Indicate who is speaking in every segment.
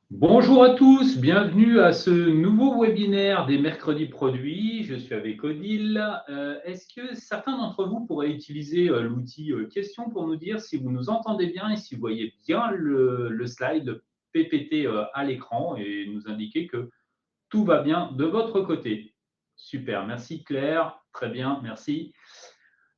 Speaker 1: Bonjour à tous, bienvenue à ce nouveau webinaire des mercredis produits. Je suis avec Odile. Est-ce que certains d'entre vous pourraient utiliser l'outil question pour nous dire si vous nous entendez bien et si vous voyez bien le slide PPT à l'écran et nous indiquer que tout va bien de votre côté? Super, merci Claire. Très bien, merci.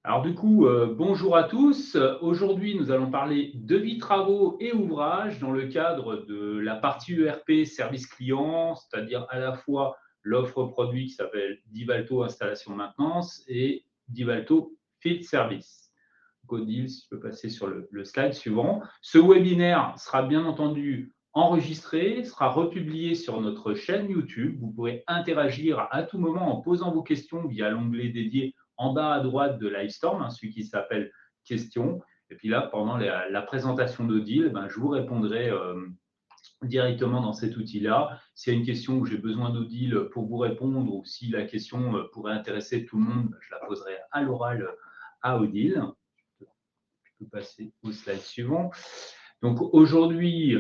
Speaker 1: Alors du coup, bonjour à tous. Aujourd'hui, nous allons parler devis travaux et ouvrages dans le cadre de la partie ERP service client, c'est-à-dire à la fois l'offre produit qui s'appelle Divalto installation maintenance et Divalto field service. Odile, si tu peux passer sur le slide suivant. Ce webinaire sera bien entendu enregistré, sera republié sur notre chaîne YouTube. Vous pourrez interagir à tout moment en posant vos questions via l'onglet dédié en bas à droite de Livestorm, celui qui s'appelle Questions. Et puis là, pendant la présentation d'Odile, je vous répondrai directement dans cet outil-là. S'il y a une question où j'ai besoin d'Odile pour vous répondre ou si la question pourrait intéresser tout le monde, je la poserai à l'oral à Odile. Je peux passer au slide suivant. Donc aujourd'hui,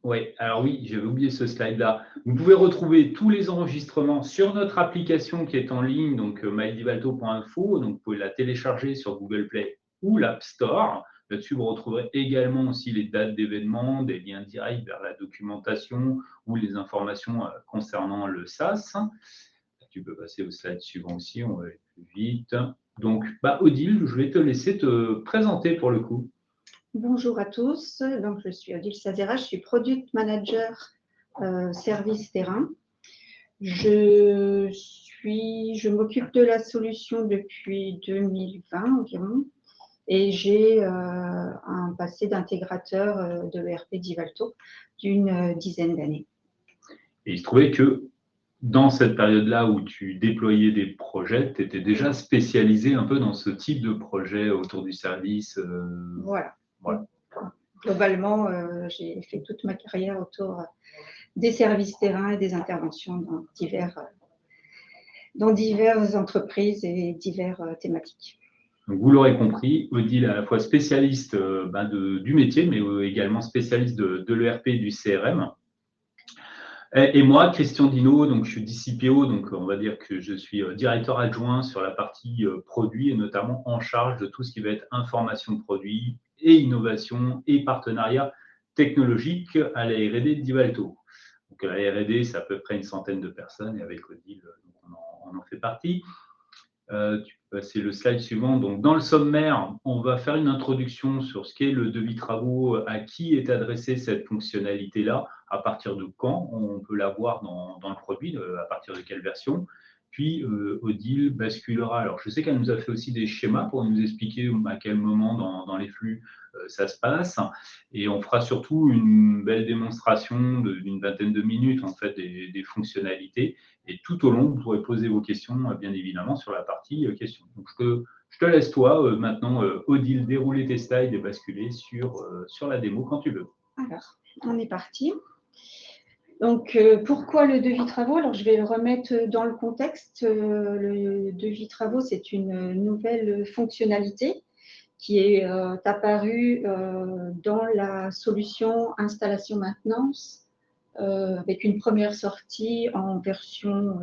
Speaker 1: oui, alors oui, j'avais oublié ce slide-là. Vous pouvez retrouver tous les enregistrements sur notre application qui est en ligne, donc mydivalto.info. Donc vous pouvez la télécharger sur Google Play ou l'App Store. Là-dessus, vous retrouverez également aussi les dates d'événements, des liens directs vers la documentation ou les informations concernant le SaaS. Tu peux passer au slide suivant aussi, on va aller plus vite. Donc, Odile, je vais te laisser te présenter pour le coup.
Speaker 2: Bonjour à tous, donc je suis Odile Sazera, je suis Product Manager Service Terrain. Je m'occupe de la solution depuis 2020 environ et j'ai un passé d'intégrateur de l'ERP Divalto d'une dizaine d'années.
Speaker 1: Et il se trouvait que dans cette période-là où tu déployais des projets, tu étais déjà spécialisée un peu dans ce type de projet autour du service.
Speaker 2: Voilà. Globalement, j'ai fait toute ma carrière autour des services terrain et des interventions dans diverses entreprises et diverses thématiques.
Speaker 1: Donc, vous l'aurez compris, Odile est à la fois spécialiste du métier, mais également spécialiste de l'ERP et du CRM. Et moi, Christian Dino, donc je suis DCPO, donc on va dire que je suis directeur adjoint sur la partie produit et notamment en charge de tout ce qui va être information produit et innovation et partenariat technologique à la R&D de Divalto. Donc la R&D, c'est à peu près une centaine de personnes et avec Odile, on en fait partie. Tu peux passer le slide suivant. Donc, dans le sommaire, on va faire une introduction sur ce qu'est le devis travaux, à qui est adressée cette fonctionnalité-là, à partir de quand on peut l'avoir dans le produit, à partir de quelle version. Puis, Odile basculera. Alors, je sais qu'elle nous a fait aussi des schémas pour nous expliquer à quel moment dans les flux ça se passe. Et on fera surtout une belle démonstration d'une vingtaine de minutes en fait, des fonctionnalités. Et tout au long, vous pourrez poser vos questions, bien évidemment, sur la partie questions. Donc, je te laisse, toi, maintenant, Odile, dérouler tes slides et basculer sur la démo quand tu veux.
Speaker 2: Alors, on est parti. Donc, pourquoi le devis travaux? Alors, je vais le remettre dans le contexte. Le devis travaux, c'est une nouvelle fonctionnalité qui est apparue dans la solution installation-maintenance avec une première sortie en version,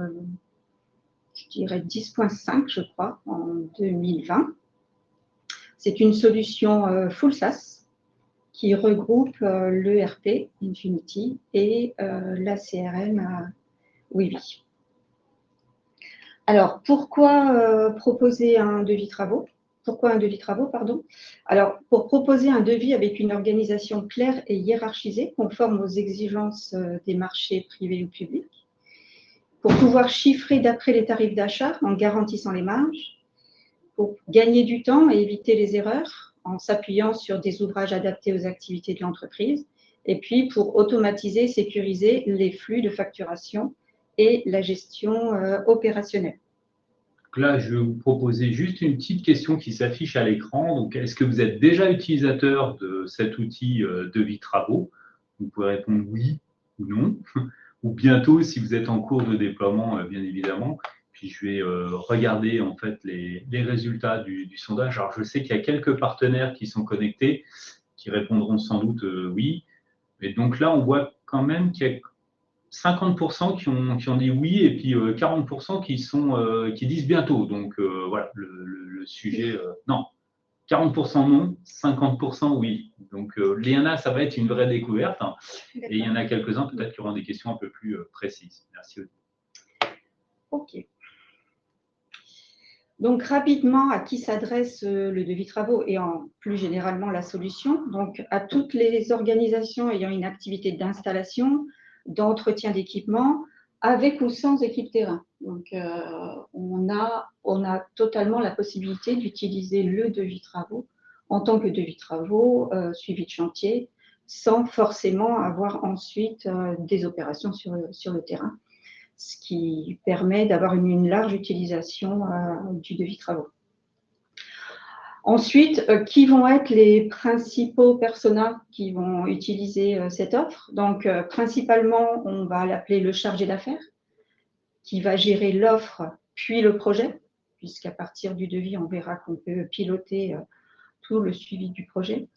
Speaker 2: je dirais 10.5, je crois, en 2020. C'est une solution full SaaS qui regroupe l'ERP Infinity et la CRM Wivi. Alors, pourquoi proposer un devis travaux? Pourquoi un devis travaux, pardon? Alors, pour proposer un devis avec une organisation claire et hiérarchisée, conforme aux exigences des marchés privés ou publics, pour pouvoir chiffrer d'après les tarifs d'achat en garantissant les marges, pour gagner du temps et éviter les erreurs en s'appuyant sur des ouvrages adaptés aux activités de l'entreprise, et puis pour automatiser et sécuriser les flux de facturation et la gestion opérationnelle.
Speaker 1: Donc là, je vais vous proposer juste une petite question qui s'affiche à l'écran. Donc, est-ce que vous êtes déjà utilisateur de cet outil devis travaux? Vous pouvez répondre oui ou non, ou bientôt si vous êtes en cours de déploiement, bien évidemment. puis je vais regarder en fait les résultats du sondage. Alors, je sais qu'il y a quelques partenaires qui sont connectés, qui répondront sans doute oui. Et donc là, on voit quand même qu'il y a 50% qui ont dit oui et puis 40% qui disent bientôt. Donc voilà, le sujet, non, 40% non, 50% oui. Donc Léana, ça va être une vraie découverte. Hein. Et il y en a quelques-uns peut-être qui auront des questions un peu plus précises. Merci.
Speaker 2: Ok. Donc, rapidement, à qui s'adresse le devis travaux et plus généralement la solution? Donc, à toutes les organisations ayant une activité d'installation, d'entretien d'équipement, avec ou sans équipe terrain. Donc, on a totalement la possibilité d'utiliser le devis travaux en tant que devis travaux suivi de chantier, sans forcément avoir ensuite des opérations sur le terrain, ce qui permet d'avoir une large utilisation du devis travaux. Ensuite, qui vont être les principaux personas qui vont utiliser cette offre? Donc, principalement, on va l'appeler le chargé d'affaires, qui va gérer l'offre puis le projet, puisqu'à partir du devis, on verra qu'on peut piloter tout le suivi du projet.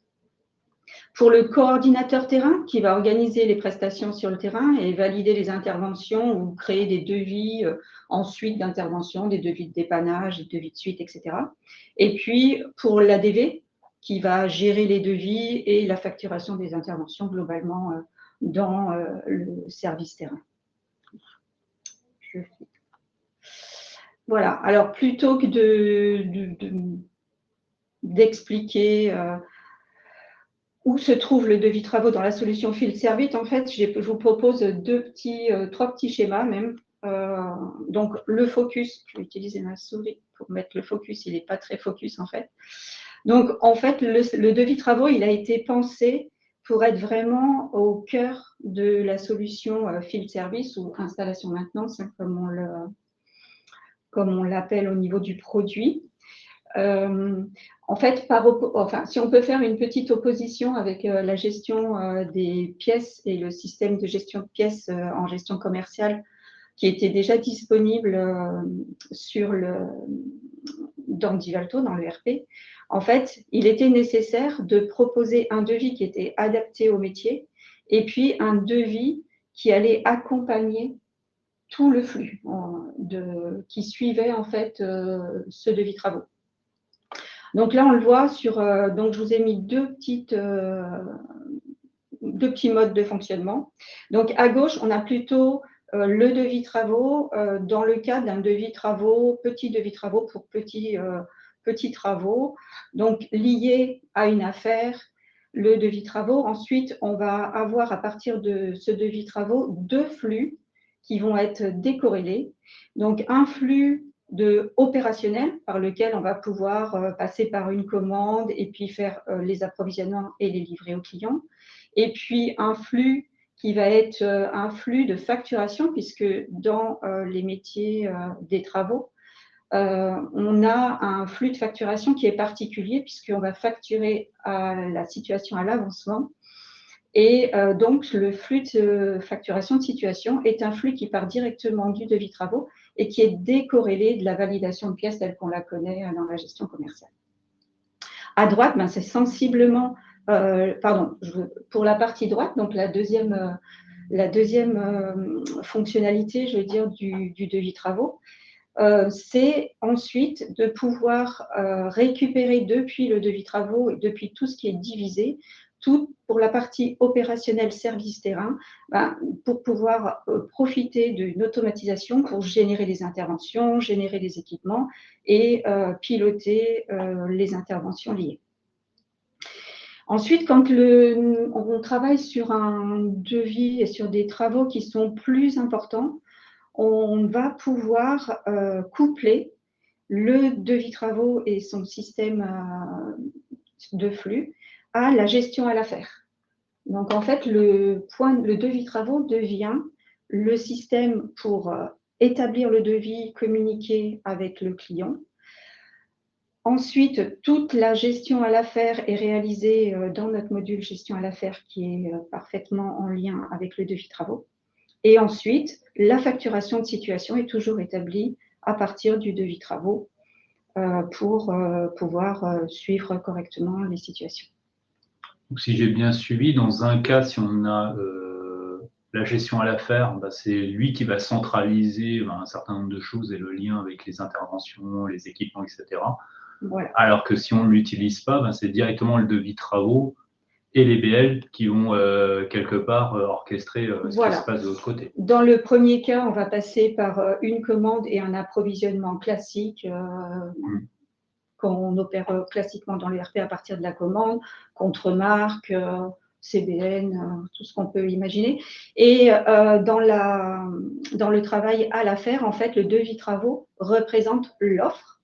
Speaker 2: Pour le coordinateur terrain, qui va organiser les prestations sur le terrain et valider les interventions ou créer des devis en suite d'intervention, des devis de dépannage, des devis de suite, etc. Et puis, pour l'ADV, qui va gérer les devis et la facturation des interventions globalement dans le service terrain. Voilà. Alors, plutôt que d'expliquer où se trouve le devis travaux dans la solution Field Service, en fait, je vous propose trois petits schémas même. Donc, le focus, je vais utiliser ma souris pour mettre le focus, il n'est pas très focus en fait. Donc, en fait, le devis travaux, il a été pensé pour être vraiment au cœur de la solution Field Service ou installation maintenance, hein, comme on l'appelle au niveau du produit. En fait, si on peut faire une petite opposition avec la gestion des pièces et le système de gestion de pièces en gestion commerciale qui était déjà disponible dans Divalto, dans le RP, en fait, il était nécessaire de proposer un devis qui était adapté au métier et puis un devis qui allait accompagner tout le flux qui suivait en fait ce devis travaux. Donc là, on le voit donc je vous ai mis deux petits modes de fonctionnement. Donc à gauche, on a plutôt le devis travaux dans le cadre d'un devis travaux, petit devis travaux pour petits travaux, donc lié à une affaire, le devis travaux. Ensuite, on va avoir à partir de ce devis travaux deux flux qui vont être décorrélés. Donc un flux opérationnel par lequel on va pouvoir passer par une commande et puis faire les approvisionnements et les livrer aux clients. Et puis un flux qui va être un flux de puisque dans les métiers des travaux, on a un flux de facturation qui est particulier puisqu'on va facturer à la situation à l'avancement. Et donc, le flux de facturation de situation est un flux qui part directement du devis travaux et qui est décorrélé de la validation de pièces telle qu'on la connaît dans la gestion commerciale. À droite, c'est sensiblement, pour la partie droite, donc la deuxième fonctionnalité, je veux dire, du devis travaux, c'est ensuite de pouvoir récupérer depuis le devis travaux et depuis tout ce qui est divisé, tout pour la partie opérationnelle service terrain, pour pouvoir profiter d'une automatisation pour générer des interventions, générer des équipements et piloter les interventions liées. Ensuite, quand on travaille sur un devis et sur des travaux qui sont plus importants, on va pouvoir coupler le devis travaux et son système de flux à la gestion à l'affaire. Donc, en fait, le devis travaux devient le système pour établir le devis, communiquer avec le client. Ensuite, toute la gestion à l'affaire est réalisée dans notre module gestion à l'affaire qui est parfaitement en lien avec le devis travaux. Et ensuite, la facturation de situation est toujours établie à partir du devis travaux pour pouvoir suivre correctement les situations.
Speaker 1: Donc, si j'ai bien suivi, dans un cas, si on a la gestion à l'affaire, c'est lui qui va centraliser un certain nombre de choses et le lien avec les interventions, les équipements, etc.
Speaker 2: Voilà.
Speaker 1: Alors que si on ne l'utilise pas, c'est directement le devis travaux et les BL qui vont quelque part orchestrer ce qui se passe de l'autre côté.
Speaker 2: Dans le premier cas, on va passer par une commande et un approvisionnement classique qu'on opère classiquement dans l'ERP à partir de la commande, contre-marque, CBN, tout ce qu'on peut imaginer. Et dans le travail à l'affaire, en fait, le devis travaux représente l'offre.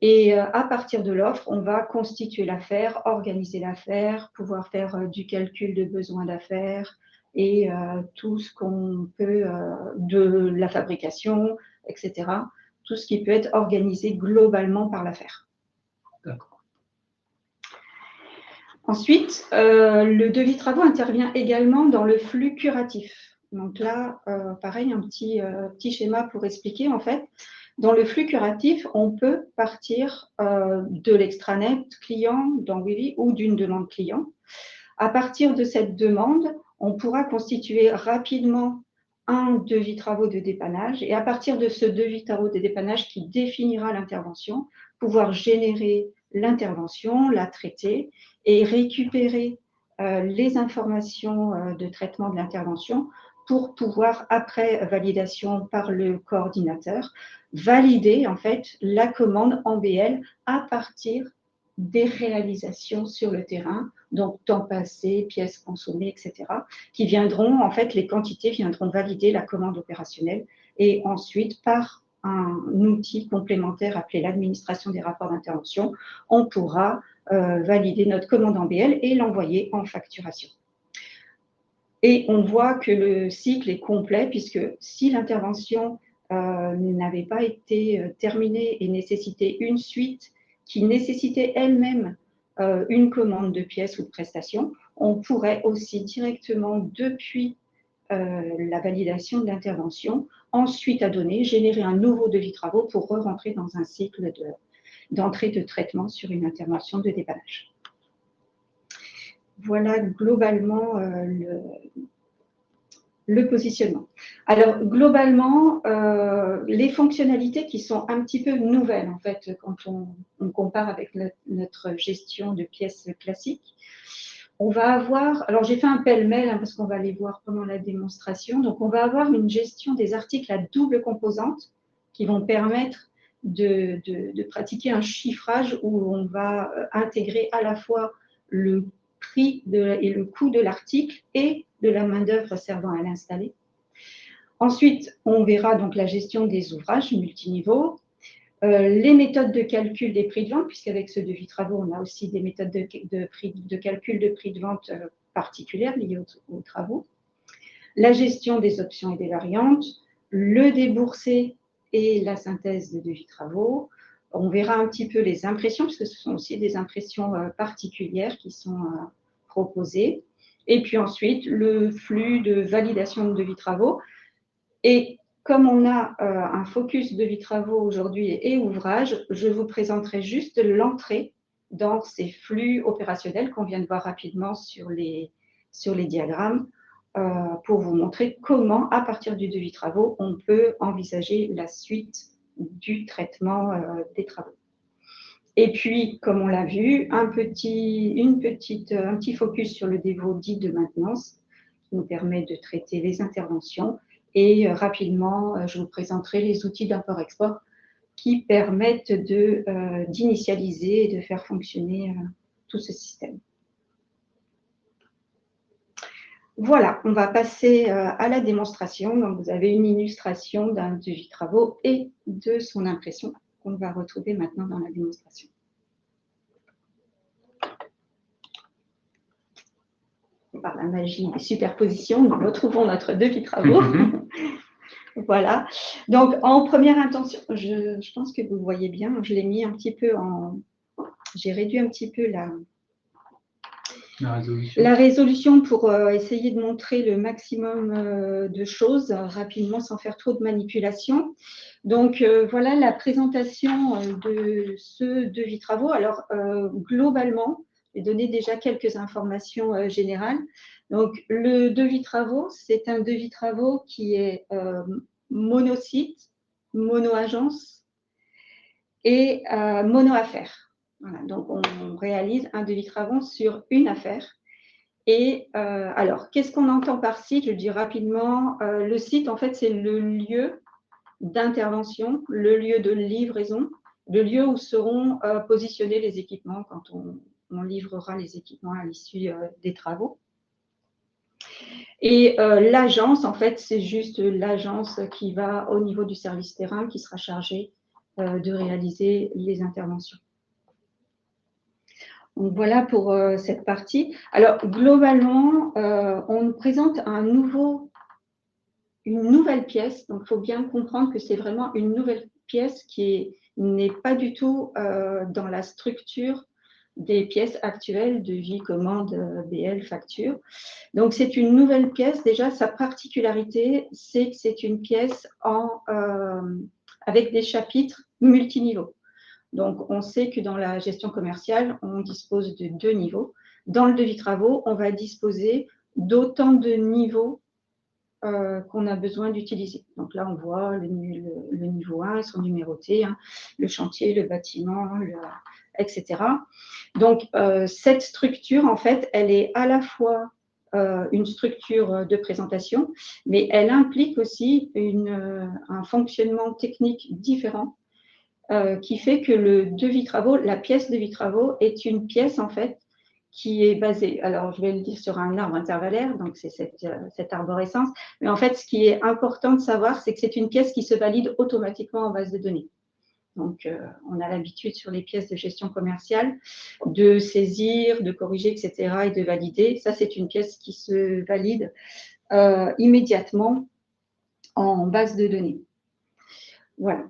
Speaker 2: Et à partir de l'offre, on va constituer l'affaire, organiser l'affaire, pouvoir faire du calcul de besoins d'affaires et tout ce qu'on peut de la fabrication, etc. Tout ce qui peut être organisé globalement par l'affaire.
Speaker 1: D'accord.
Speaker 2: Ensuite, le devis travaux intervient également dans le flux curatif. Donc là, pareil, un petit schéma pour expliquer en fait. Dans le flux curatif, on peut partir de l'extranet client dans Webby ou d'une demande client. À partir de cette demande, on pourra constituer rapidement un devis travaux de dépannage et à partir de ce devis travaux de dépannage qui définira l'intervention, pouvoir générer l'intervention, la traiter et récupérer les informations de traitement de l'intervention pour pouvoir, après validation par le coordinateur, valider en fait la commande en BL à partir des réalisations sur le terrain, donc temps passé, pièces consommées, etc., qui viendront, en fait, les quantités viendront valider la commande opérationnelle et ensuite, par un outil complémentaire appelé l'administration des rapports d'intervention, on pourra valider notre commande en BL et l'envoyer en facturation. Et on voit que le cycle est complet puisque si l'intervention n'avait pas été terminée et nécessitait une suite qui nécessitait elle-même une commande de pièces ou de prestations, on pourrait aussi directement depuis la validation de l'intervention, ensuite à donner, générer un nouveau devis travaux pour re-rentrer dans un cycle d'entrée de traitement sur une intervention de dépannage. Voilà globalement le positionnement. Alors, globalement, les fonctionnalités qui sont un petit peu nouvelles, en fait, quand on compare avec notre gestion de pièces classiques, on va avoir, alors j'ai fait un pêle-mêle parce qu'on va les voir pendant la démonstration, donc on va avoir une gestion des articles à double composante qui vont permettre de pratiquer un chiffrage où on va intégrer à la fois le prix et le coût de l'article et de la main-d'œuvre servant à l'installer. Ensuite, on verra donc la gestion des ouvrages multiniveaux, les méthodes de calcul des prix de vente, puisqu'avec ce devis travaux, on a aussi des méthodes de calcul de prix de vente particulières liées aux travaux, la gestion des options et des variantes, le déboursé et la synthèse de devis travaux. On verra un petit peu les impressions, parce que ce sont aussi des impressions particulières qui sont proposées. Et puis ensuite, le flux de validation de devis travaux. Et comme on a un focus devis travaux aujourd'hui et ouvrage, je vous présenterai juste l'entrée dans ces flux opérationnels qu'on vient de voir rapidement sur les diagrammes pour vous montrer comment, à partir du devis travaux, on peut envisager la suite du traitement des travaux. Et puis, comme on l'a vu, un petit focus sur le dévot dit de maintenance qui nous permet de traiter les interventions. Et rapidement, je vous présenterai les outils d'import-export qui permettent d'initialiser et de faire fonctionner tout ce système. Voilà, on va passer à la démonstration. Donc, vous avez une illustration d'un devis travaux et de son impression qu'on va retrouver maintenant dans la démonstration. Par la magie des superpositions, nous retrouvons notre devis travaux. Voilà. Donc, en première intention, je pense que vous voyez bien, je l'ai mis un petit peu j'ai réduit un petit peu
Speaker 1: La résolution.
Speaker 2: La résolution pour essayer de montrer le maximum de choses rapidement sans faire trop de manipulation. Donc, voilà la présentation de ce devis travaux. Alors, globalement, je vais donner déjà quelques informations générales. Donc, le devis travaux, c'est un devis travaux qui est monosite, mono-agence et mono-affaire. Voilà, donc, on réalise un devis travaux sur une affaire. Et alors, qu'est-ce qu'on entend par site? Je le dis rapidement. Le site, en fait, c'est le lieu d'intervention, le lieu de livraison, le lieu où seront positionnés les équipements quand on livrera les équipements à l'issue des travaux. Et l'agence, en fait, c'est juste l'agence qui va au niveau du service terrain qui sera chargée de réaliser les interventions. Donc voilà pour cette partie. Alors, globalement, on nous présente une nouvelle pièce. Donc, il faut bien comprendre que c'est vraiment une nouvelle pièce qui n'est pas du tout dans la structure des pièces actuelles de vie, commande, BL, facture. Donc, c'est une nouvelle pièce. Déjà, sa particularité, c'est que c'est une pièce avec des chapitres multiniveaux. Donc, on sait que dans la gestion commerciale, on dispose de 2 niveaux. Dans le devis travaux, on va disposer d'autant de niveaux qu'on a besoin d'utiliser. Donc là, on voit le niveau 1, ils sont numérotés, hein, le chantier, le bâtiment, etc. Donc, cette structure, en fait, elle est à la fois une structure de présentation, mais elle implique aussi un fonctionnement technique différent qui fait que le devis travaux, la pièce devis travaux est une pièce en fait qui est basée, alors je vais le dire sur un arbre intervallaire, donc c'est cette arborescence, mais en fait ce qui est important de savoir, c'est que c'est une pièce qui se valide automatiquement en base de données. Donc on a l'habitude sur les pièces de gestion commerciale de saisir, de corriger, etc. et de valider. Ça c'est une pièce qui se valide immédiatement en base de données. Voilà.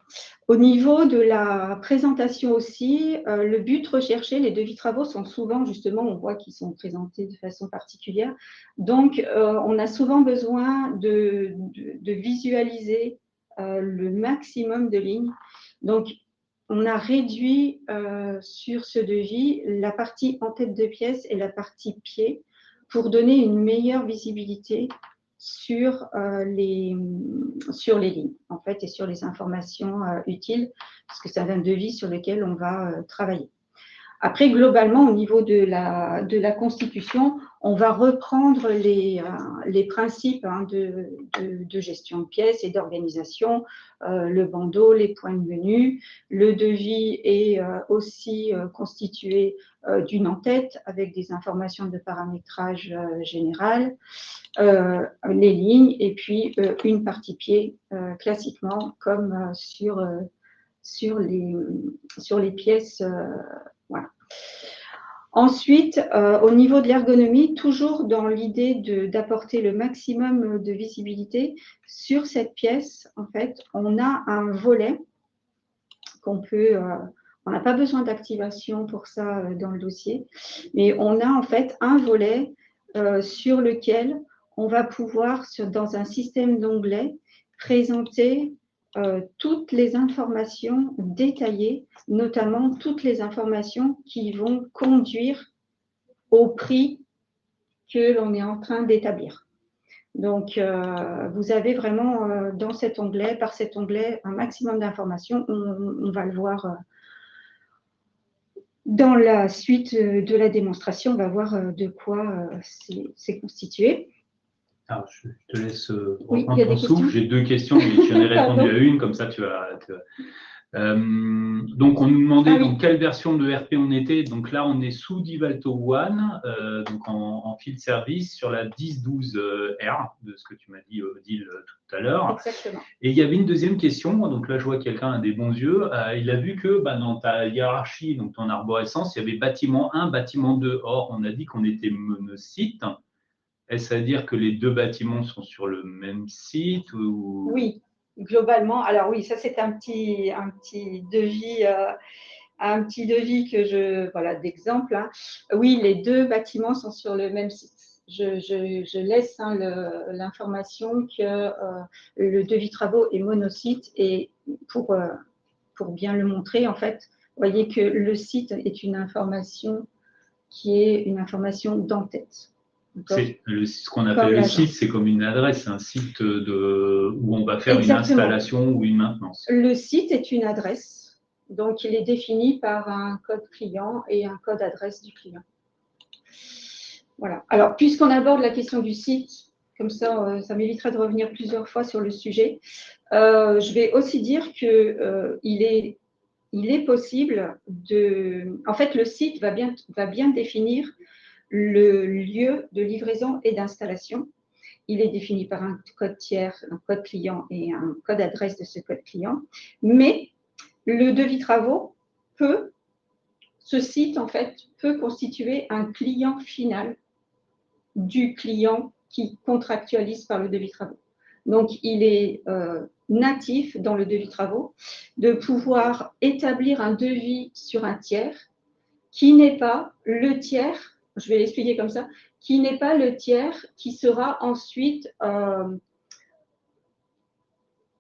Speaker 2: Au niveau de la présentation aussi, le but recherché, les devis travaux sont souvent, justement, on voit qu'ils sont présentés de façon particulière. Donc, on a souvent besoin de visualiser le maximum de lignes. Donc, on a réduit sur ce devis la partie en tête de pièce et la partie pied pour donner une meilleure visibilité sur les lignes, en fait, et sur les informations utiles, parce que c'est un devis sur lequel on va travailler. Après, globalement, au niveau de la constitution, on va reprendre les principes hein, de gestion de pièces et d'organisation, le bandeau, les points de menu. Le devis est aussi constitué d'une en-tête avec des informations de paramétrage général, les lignes et puis une partie pied, classiquement, comme sur les pièces. Voilà. Ensuite, au niveau de l'ergonomie, toujours dans l'idée d'apporter le maximum de visibilité, sur cette pièce, en fait, on a un volet qu'on peut… on n'a pas besoin d'activation pour ça dans le dossier, mais on a en fait un volet sur lequel on va pouvoir, dans un système d'onglets, présenter toutes les informations détaillées, notamment toutes les informations qui vont conduire au prix que l'on est en train d'établir. Donc, vous avez vraiment dans cet onglet, par cet onglet, un maximum d'informations. On va le voir dans la suite de la démonstration. On va voir de quoi c'est constitué.
Speaker 1: Alors, je te laisse reprendre ton souffle. J'ai 2 questions, mais j'en ai répondu à une, comme ça tu vas… donc, on nous demandait dans quelle version de RP on était. Donc là, on est sous Divalto One, donc en field service sur la 10.12R, de ce que tu m'as dit, Odile, tout à l'heure.
Speaker 2: Exactement.
Speaker 1: Et il y avait une deuxième question. Donc là, je vois quelqu'un a des bons yeux. Il a vu que dans ta hiérarchie, donc ton arborescence, il y avait bâtiment 1, bâtiment 2. Or, on a dit qu'on était monosite. Est-ce à dire que les 2 bâtiments sont sur le même site ou…
Speaker 2: Oui, globalement. Alors oui, ça c'est un petit devis un petit devis voilà, d'exemple. Hein. Oui, les deux bâtiments sont sur le même site. Je laisse l'information que le devis travaux est monosite et pour bien le montrer, en fait, vous voyez que le site est une information qui est une information d'en-tête.
Speaker 1: Ce qu'on appelle le site, c'est comme une adresse, un site où on va faire
Speaker 2: Exactement.
Speaker 1: une installation ou une maintenance.
Speaker 2: Le site est une adresse, donc il est défini par un code client et un code adresse du client. Voilà. Alors, puisqu'on aborde la question du site, comme ça, ça m'évitera de revenir plusieurs fois sur le sujet, je vais aussi dire qu'il est possible de… En fait, le site va bien définir le lieu de livraison et d'installation. Il est défini par un code tiers, un code client et un code adresse de ce code client. Mais le devis travaux ce site, en fait, peut constituer un client final du client qui contractualise par le devis travaux. Donc, il est natif dans le devis travaux de pouvoir établir un devis sur un tiers qui n'est pas le tiers, je vais l'expliquer comme ça, qui n'est pas le tiers qui sera ensuite,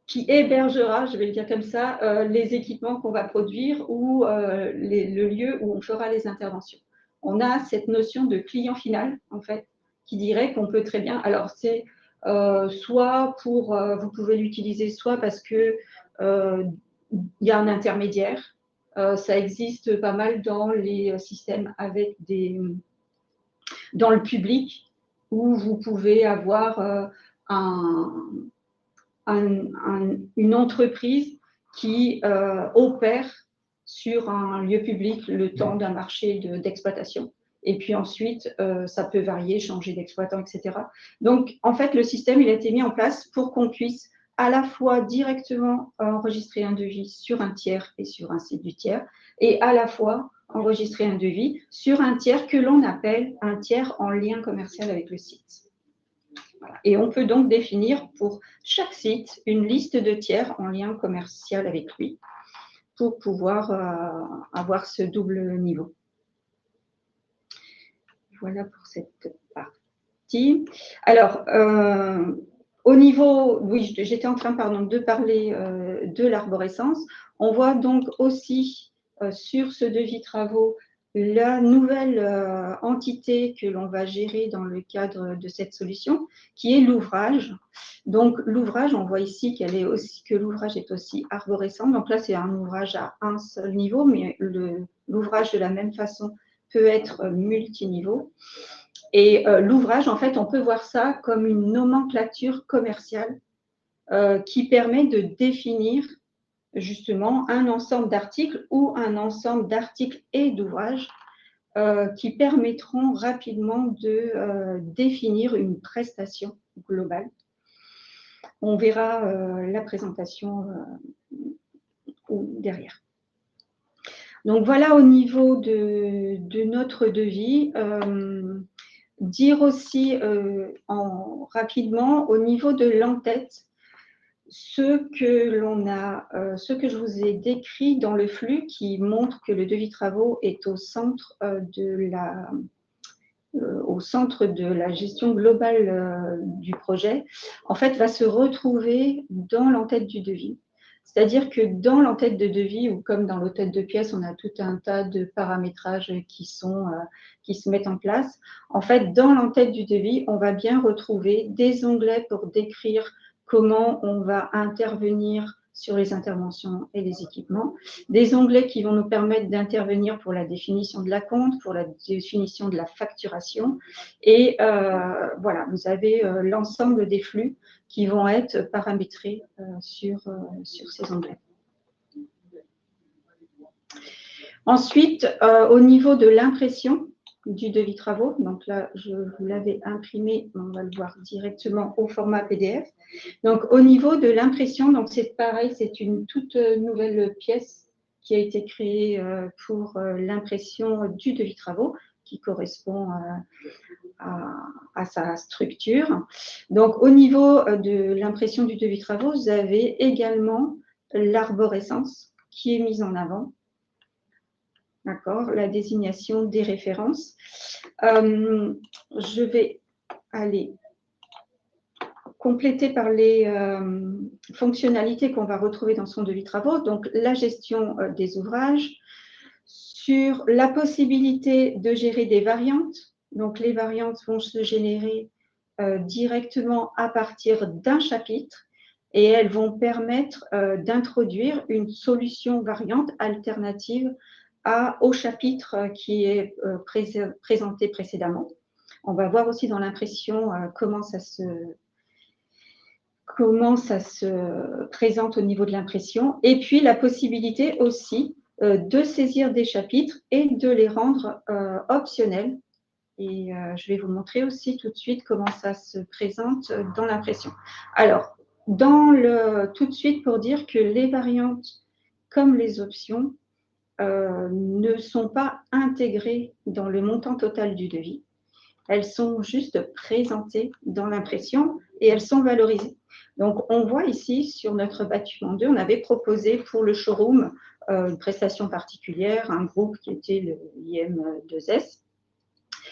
Speaker 2: qui hébergera, je vais le dire comme ça, les équipements qu'on va produire ou le lieu où on fera les interventions. On a cette notion de client final, en fait, qui dirait qu'on peut très bien, alors c'est soit pour, vous pouvez l'utiliser soit parce que il y a un intermédiaire, ça existe pas mal dans les systèmes avec dans le public, où vous pouvez avoir une entreprise qui opère sur un lieu public le temps d'un marché d'exploitation. Et puis ensuite, ça peut varier, changer d'exploitant, etc. Donc, en fait, le système, il a été mis en place pour qu'on puisse à la fois directement enregistrer un devis sur un tiers et sur un site du tiers, et à la fois enregistrer un devis sur un tiers que l'on appelle un tiers en lien commercial avec le site. Voilà. Et on peut donc définir pour chaque site une liste de tiers en lien commercial avec lui pour pouvoir avoir ce double niveau. Voilà pour cette partie. Alors, au niveau, oui, j'étais en train de parler de l'arborescence. On voit donc aussi sur ce devis travaux la nouvelle entité que l'on va gérer dans le cadre de cette solution, qui est l'ouvrage. Donc, l'ouvrage, on voit ici que l'ouvrage est aussi arborescent. Donc là, c'est un ouvrage à un seul niveau, mais l'ouvrage, de la même façon, peut être multiniveau. Et l'ouvrage, en fait, on peut voir ça comme une nomenclature commerciale qui permet de définir justement un ensemble d'articles ou un ensemble d'articles et d'ouvrages qui permettront rapidement de définir une prestation globale. On verra la présentation derrière. Donc voilà au niveau de notre devis. Dire aussi rapidement au niveau de l'en-tête ce que je vous ai décrit dans le flux qui montre que le devis travaux est au centre de la gestion globale du projet, en fait, va se retrouver dans l'en-tête du devis. C'est-à-dire que dans l'en-tête de devis, ou comme dans l'en-tête de pièces, on a tout un tas de paramétrages qui se mettent en place. En fait, dans l'en-tête du devis, on va bien retrouver des onglets pour décrire comment on va intervenir sur les interventions et les équipements, des onglets qui vont nous permettre d'intervenir pour la définition de la compte, pour la définition de la facturation, et voilà, vous avez l'ensemble des flux qui vont être paramétrés sur ces onglets. Ensuite, au niveau de l'impression du devis travaux, donc là, je vous l'avais imprimé, on va le voir directement au format PDF. Donc, au niveau de l'impression, donc c'est pareil, c'est une toute nouvelle pièce qui a été créée pour l'impression du devis travaux, qui correspond à sa structure. Donc, au niveau de l'impression du devis travaux, vous avez également l'arborescence qui est mise en avant. d'accord, la désignation des références. Je vais aller compléter par les fonctionnalités qu'on va retrouver dans son devis travaux, donc la gestion des ouvrages, sur la possibilité de gérer des variantes. Donc les variantes vont se générer directement à partir d'un chapitre et elles vont permettre d'introduire une solution variante alternative au chapitre qui est présenté précédemment. On va voir aussi dans l'impression comment ça se présente au niveau de l'impression, et puis la possibilité aussi de saisir des chapitres et de les rendre optionnels. Et je vais vous montrer aussi tout de suite comment ça se présente dans l'impression. Alors, tout de suite pour dire que les variantes comme les options ne sont pas intégrées dans le montant total du devis. Elles sont juste présentées dans l'impression et elles sont valorisées. Donc, on voit ici sur notre bâtiment 2, on avait proposé pour le showroom une prestation particulière, un groupe qui était le IM2S.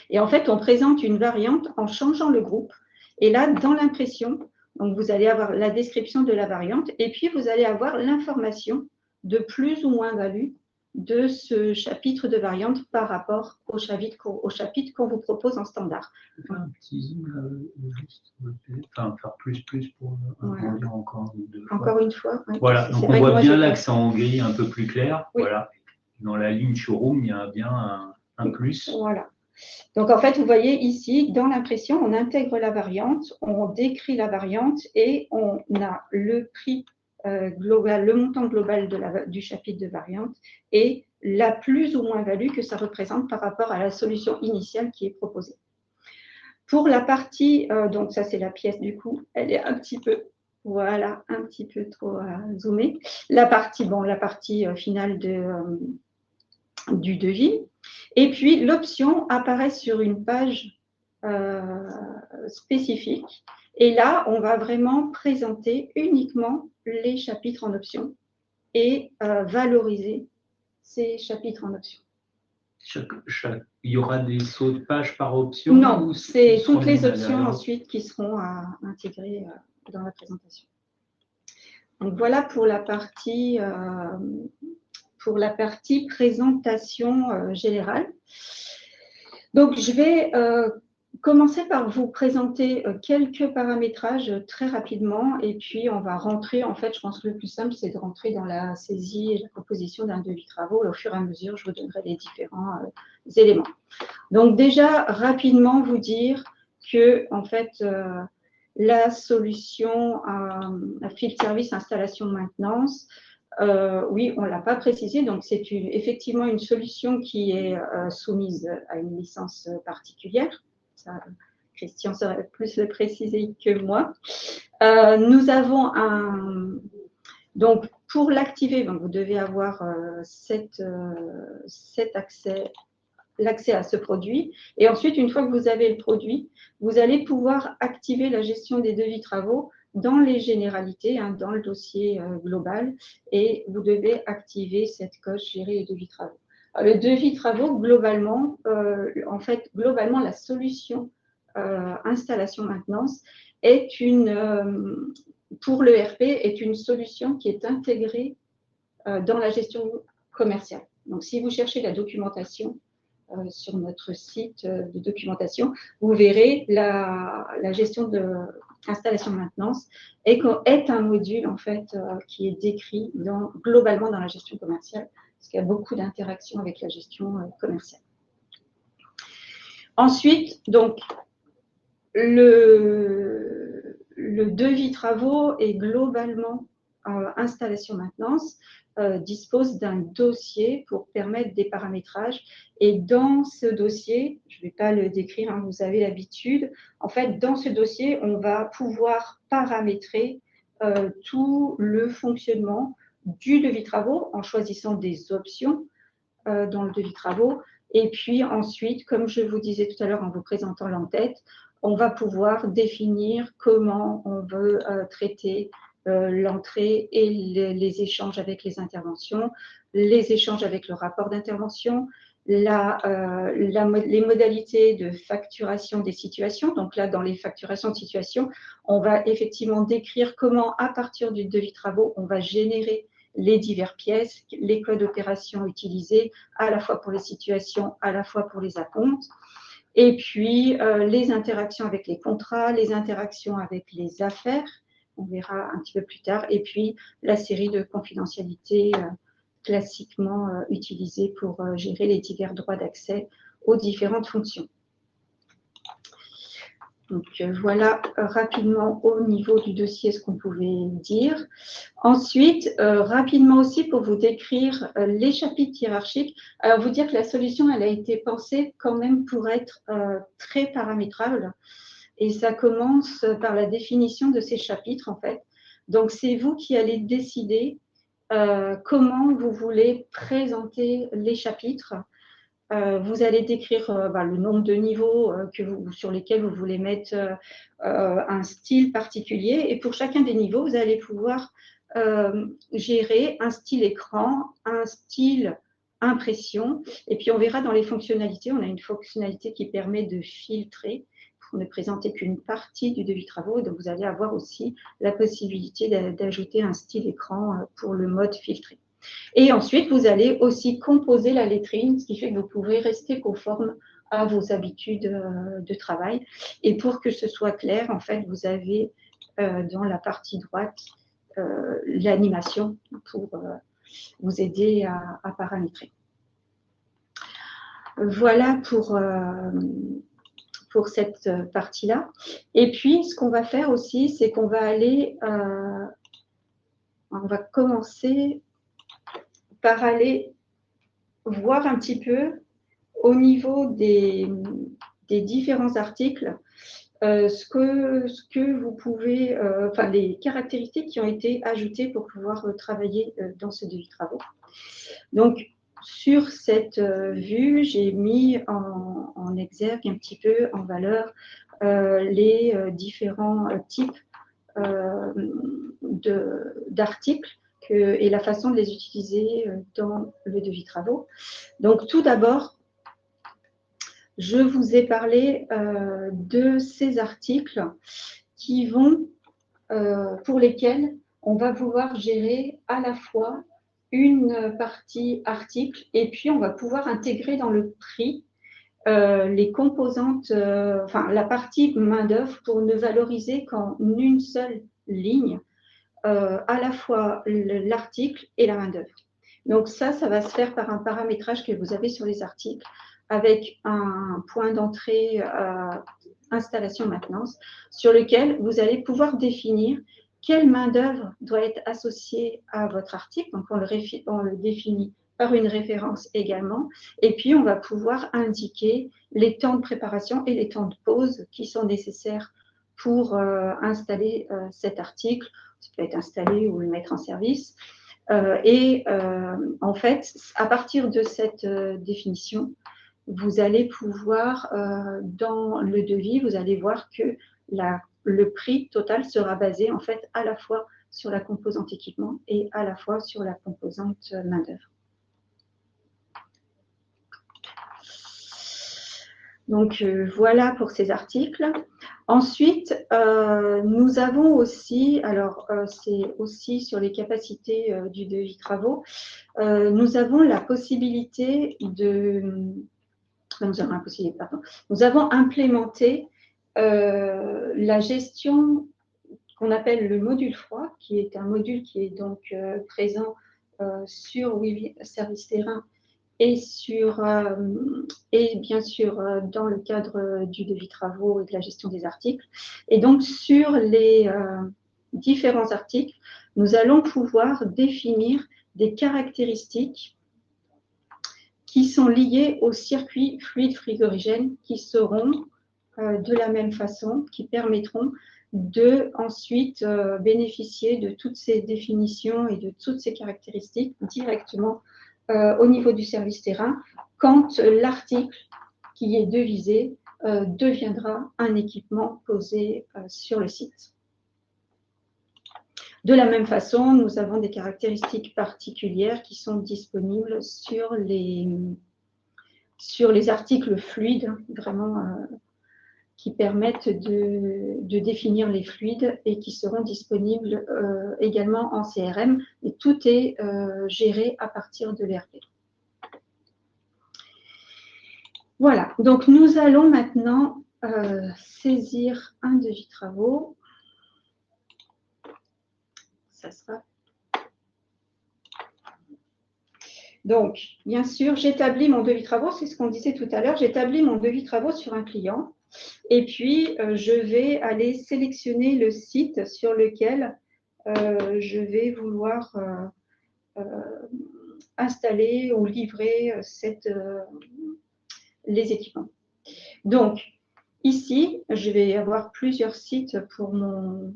Speaker 2: Et en fait, on présente une variante en changeant le groupe. Et là, dans l'impression, donc vous allez avoir la description de la variante et puis vous allez avoir l'information de plus ou moins value de ce chapitre de variante par rapport au chapitre qu'on vous propose en standard.
Speaker 1: Faire un petit zoom juste, enfin faire plus pour agrandir encore deux fois.
Speaker 2: Encore une fois. Oui.
Speaker 1: Voilà, donc on voit bien l'accent en gris un peu plus clair. Oui. Voilà. Dans la ligne showroom, il y a bien un plus.
Speaker 2: Voilà. Donc, en fait, vous voyez ici, dans l'impression, on intègre la variante, on décrit la variante et on a le prix global, le montant global du chapitre de variante et la plus ou moins value que ça représente par rapport à la solution initiale qui est proposée. Pour la partie, donc ça c'est la pièce du coup, elle est un petit peu, voilà, un petit peu trop zoomée. La partie finale du devis. Et puis, l'option apparaît sur une page spécifique. Et là, on va vraiment présenter uniquement les chapitres en option et valoriser ces chapitres en option.
Speaker 1: Il y aura des sauts de page par option?
Speaker 2: Non, c'est toutes les options ensuite qui seront intégrées dans la présentation. Donc, voilà pour la partie présentation générale. Donc, je vais commencer par vous présenter quelques paramétrages très rapidement et puis on va rentrer, en fait, je pense que le plus simple, c'est de rentrer dans la saisie et la proposition d'un devis travaux et au fur et à mesure, je vous donnerai les différents éléments. Donc, déjà, rapidement vous dire que, en fait, la solution à field service, installation, maintenance, oui, on ne l'a pas précisé, donc c'est effectivement une solution qui est soumise à une licence particulière. Ça, Christian saurait plus le préciser que moi. Nous avons donc pour l'activer, vous devez avoir l'accès à ce produit. Et ensuite, une fois que vous avez le produit, vous allez pouvoir activer la gestion des devis travaux dans les généralités, dans le dossier global, et vous devez activer cette coche gérer les devis travaux. Alors, le devis travaux, globalement, globalement, la solution installation maintenance est pour l'ERP, est une solution qui est intégrée dans la gestion commerciale. Donc, si vous cherchez la documentation sur notre site de documentation, vous verrez la gestion de installation maintenance est un module en fait qui est décrit globalement dans la gestion commerciale parce qu'il y a beaucoup d'interactions avec la gestion commerciale. Ensuite, donc, le devis travaux est globalement installation maintenance dispose d'un dossier pour permettre des paramétrages. Et dans ce dossier, je ne vais pas le décrire, vous avez l'habitude, en fait, dans ce dossier, on va pouvoir paramétrer tout le fonctionnement du devis travaux en choisissant des options dans le devis travaux. Et puis ensuite, comme je vous disais tout à l'heure en vous présentant l'entête, on va pouvoir définir comment on veut traiter l'entrée et les échanges avec les interventions, les échanges avec le rapport d'intervention, les modalités de facturation des situations. Donc là, dans les facturations de situations, on va effectivement décrire comment, à partir du devis travaux, on va générer les diverses pièces, les codes d'opération utilisés, à la fois pour les situations, à la fois pour les acomptes. Et puis, les interactions avec les contrats, les interactions avec les affaires, on verra un petit peu plus tard, et puis la série de confidentialité classiquement utilisée pour gérer les divers droits d'accès aux différentes fonctions. Donc, voilà rapidement au niveau du dossier ce qu'on pouvait dire. Ensuite, rapidement aussi pour vous décrire les chapitres hiérarchiques. Alors, vous dire que la solution, elle a été pensée quand même pour être très paramétrable. Et ça commence par la définition de ces chapitres, en fait. Donc, c'est vous qui allez décider comment vous voulez présenter les chapitres. Vous allez décrire le nombre de niveaux sur lesquels vous voulez mettre un style particulier. Et pour chacun des niveaux, vous allez pouvoir gérer un style écran, un style impression. Et puis, on verra dans les fonctionnalités, on a une fonctionnalité qui permet de filtrer pour ne présenter qu'une partie du devis travaux. Donc, vous allez avoir aussi la possibilité d'ajouter un style écran pour le mode filtré. Et ensuite, vous allez aussi composer la lettrine, ce qui fait que vous pouvez rester conforme à vos habitudes de travail. Et pour que ce soit clair, en fait, vous avez dans la partie droite l'animation pour vous aider à paramétrer. Voilà pour cette partie-là. Et puis, ce qu'on va faire aussi, c'est qu'on va aller, on va commencer par aller voir un petit peu au niveau des différents articles ce que vous pouvez, les caractéristiques qui ont été ajoutées pour pouvoir travailler dans ce devis travaux. Donc, sur cette vue, j'ai mis en exergue un petit peu en valeur les différents types d'articles et la façon de les utiliser dans le devis travaux. Donc, tout d'abord, je vous ai parlé de ces articles qui vont, pour lesquels on va pouvoir gérer à la fois une partie article et puis on va pouvoir intégrer dans le prix les composantes, la partie main-d'œuvre pour ne valoriser qu'en une seule ligne à la fois l'article et la main-d'œuvre. Donc ça va se faire par un paramétrage que vous avez sur les articles avec un point d'entrée installation maintenance sur lequel vous allez pouvoir définir quelle main-d'œuvre doit être associée à votre article. Donc on le définit par une référence également. Et puis on va pouvoir indiquer les temps de préparation et les temps de pause qui sont nécessaires pour installer cet article. Ça peut être installé ou le mettre en service. En fait, à partir de cette définition, vous allez pouvoir, dans le devis, vous allez voir que le prix total sera basé en fait à la fois sur la composante équipement et à la fois sur la composante main-d'œuvre. Donc, voilà pour ces articles. Ensuite, nous avons aussi, alors c'est aussi sur les capacités du devis travaux, nous avons la possibilité nous avons implémenté la gestion qu'on appelle le module froid, qui est un module qui est donc présent sur Wivi Service Terrain et bien sûr dans le cadre du devis travaux et de la gestion des articles. Et donc sur les différents articles, nous allons pouvoir définir des caractéristiques qui sont liées au circuit fluide frigorigène qui seront de la même façon, qui permettront de ensuite bénéficier de toutes ces définitions et de toutes ces caractéristiques directement au niveau du service terrain quand l'article qui est devisé deviendra un équipement posé sur le site. De la même façon, nous avons des caractéristiques particulières qui sont disponibles sur les articles fluides, vraiment qui permettent de définir les fluides et qui seront disponibles également en CRM. Et tout est géré à partir de l'ERP. Voilà, donc nous allons maintenant saisir un devis travaux. Ça sera. Donc, bien sûr, j'établis mon devis travaux, c'est ce qu'on disait tout à l'heure, j'établis mon devis travaux sur un client et puis je vais aller sélectionner le site sur lequel je vais vouloir installer ou livrer les équipements. Donc, ici, je vais avoir plusieurs sites pour mon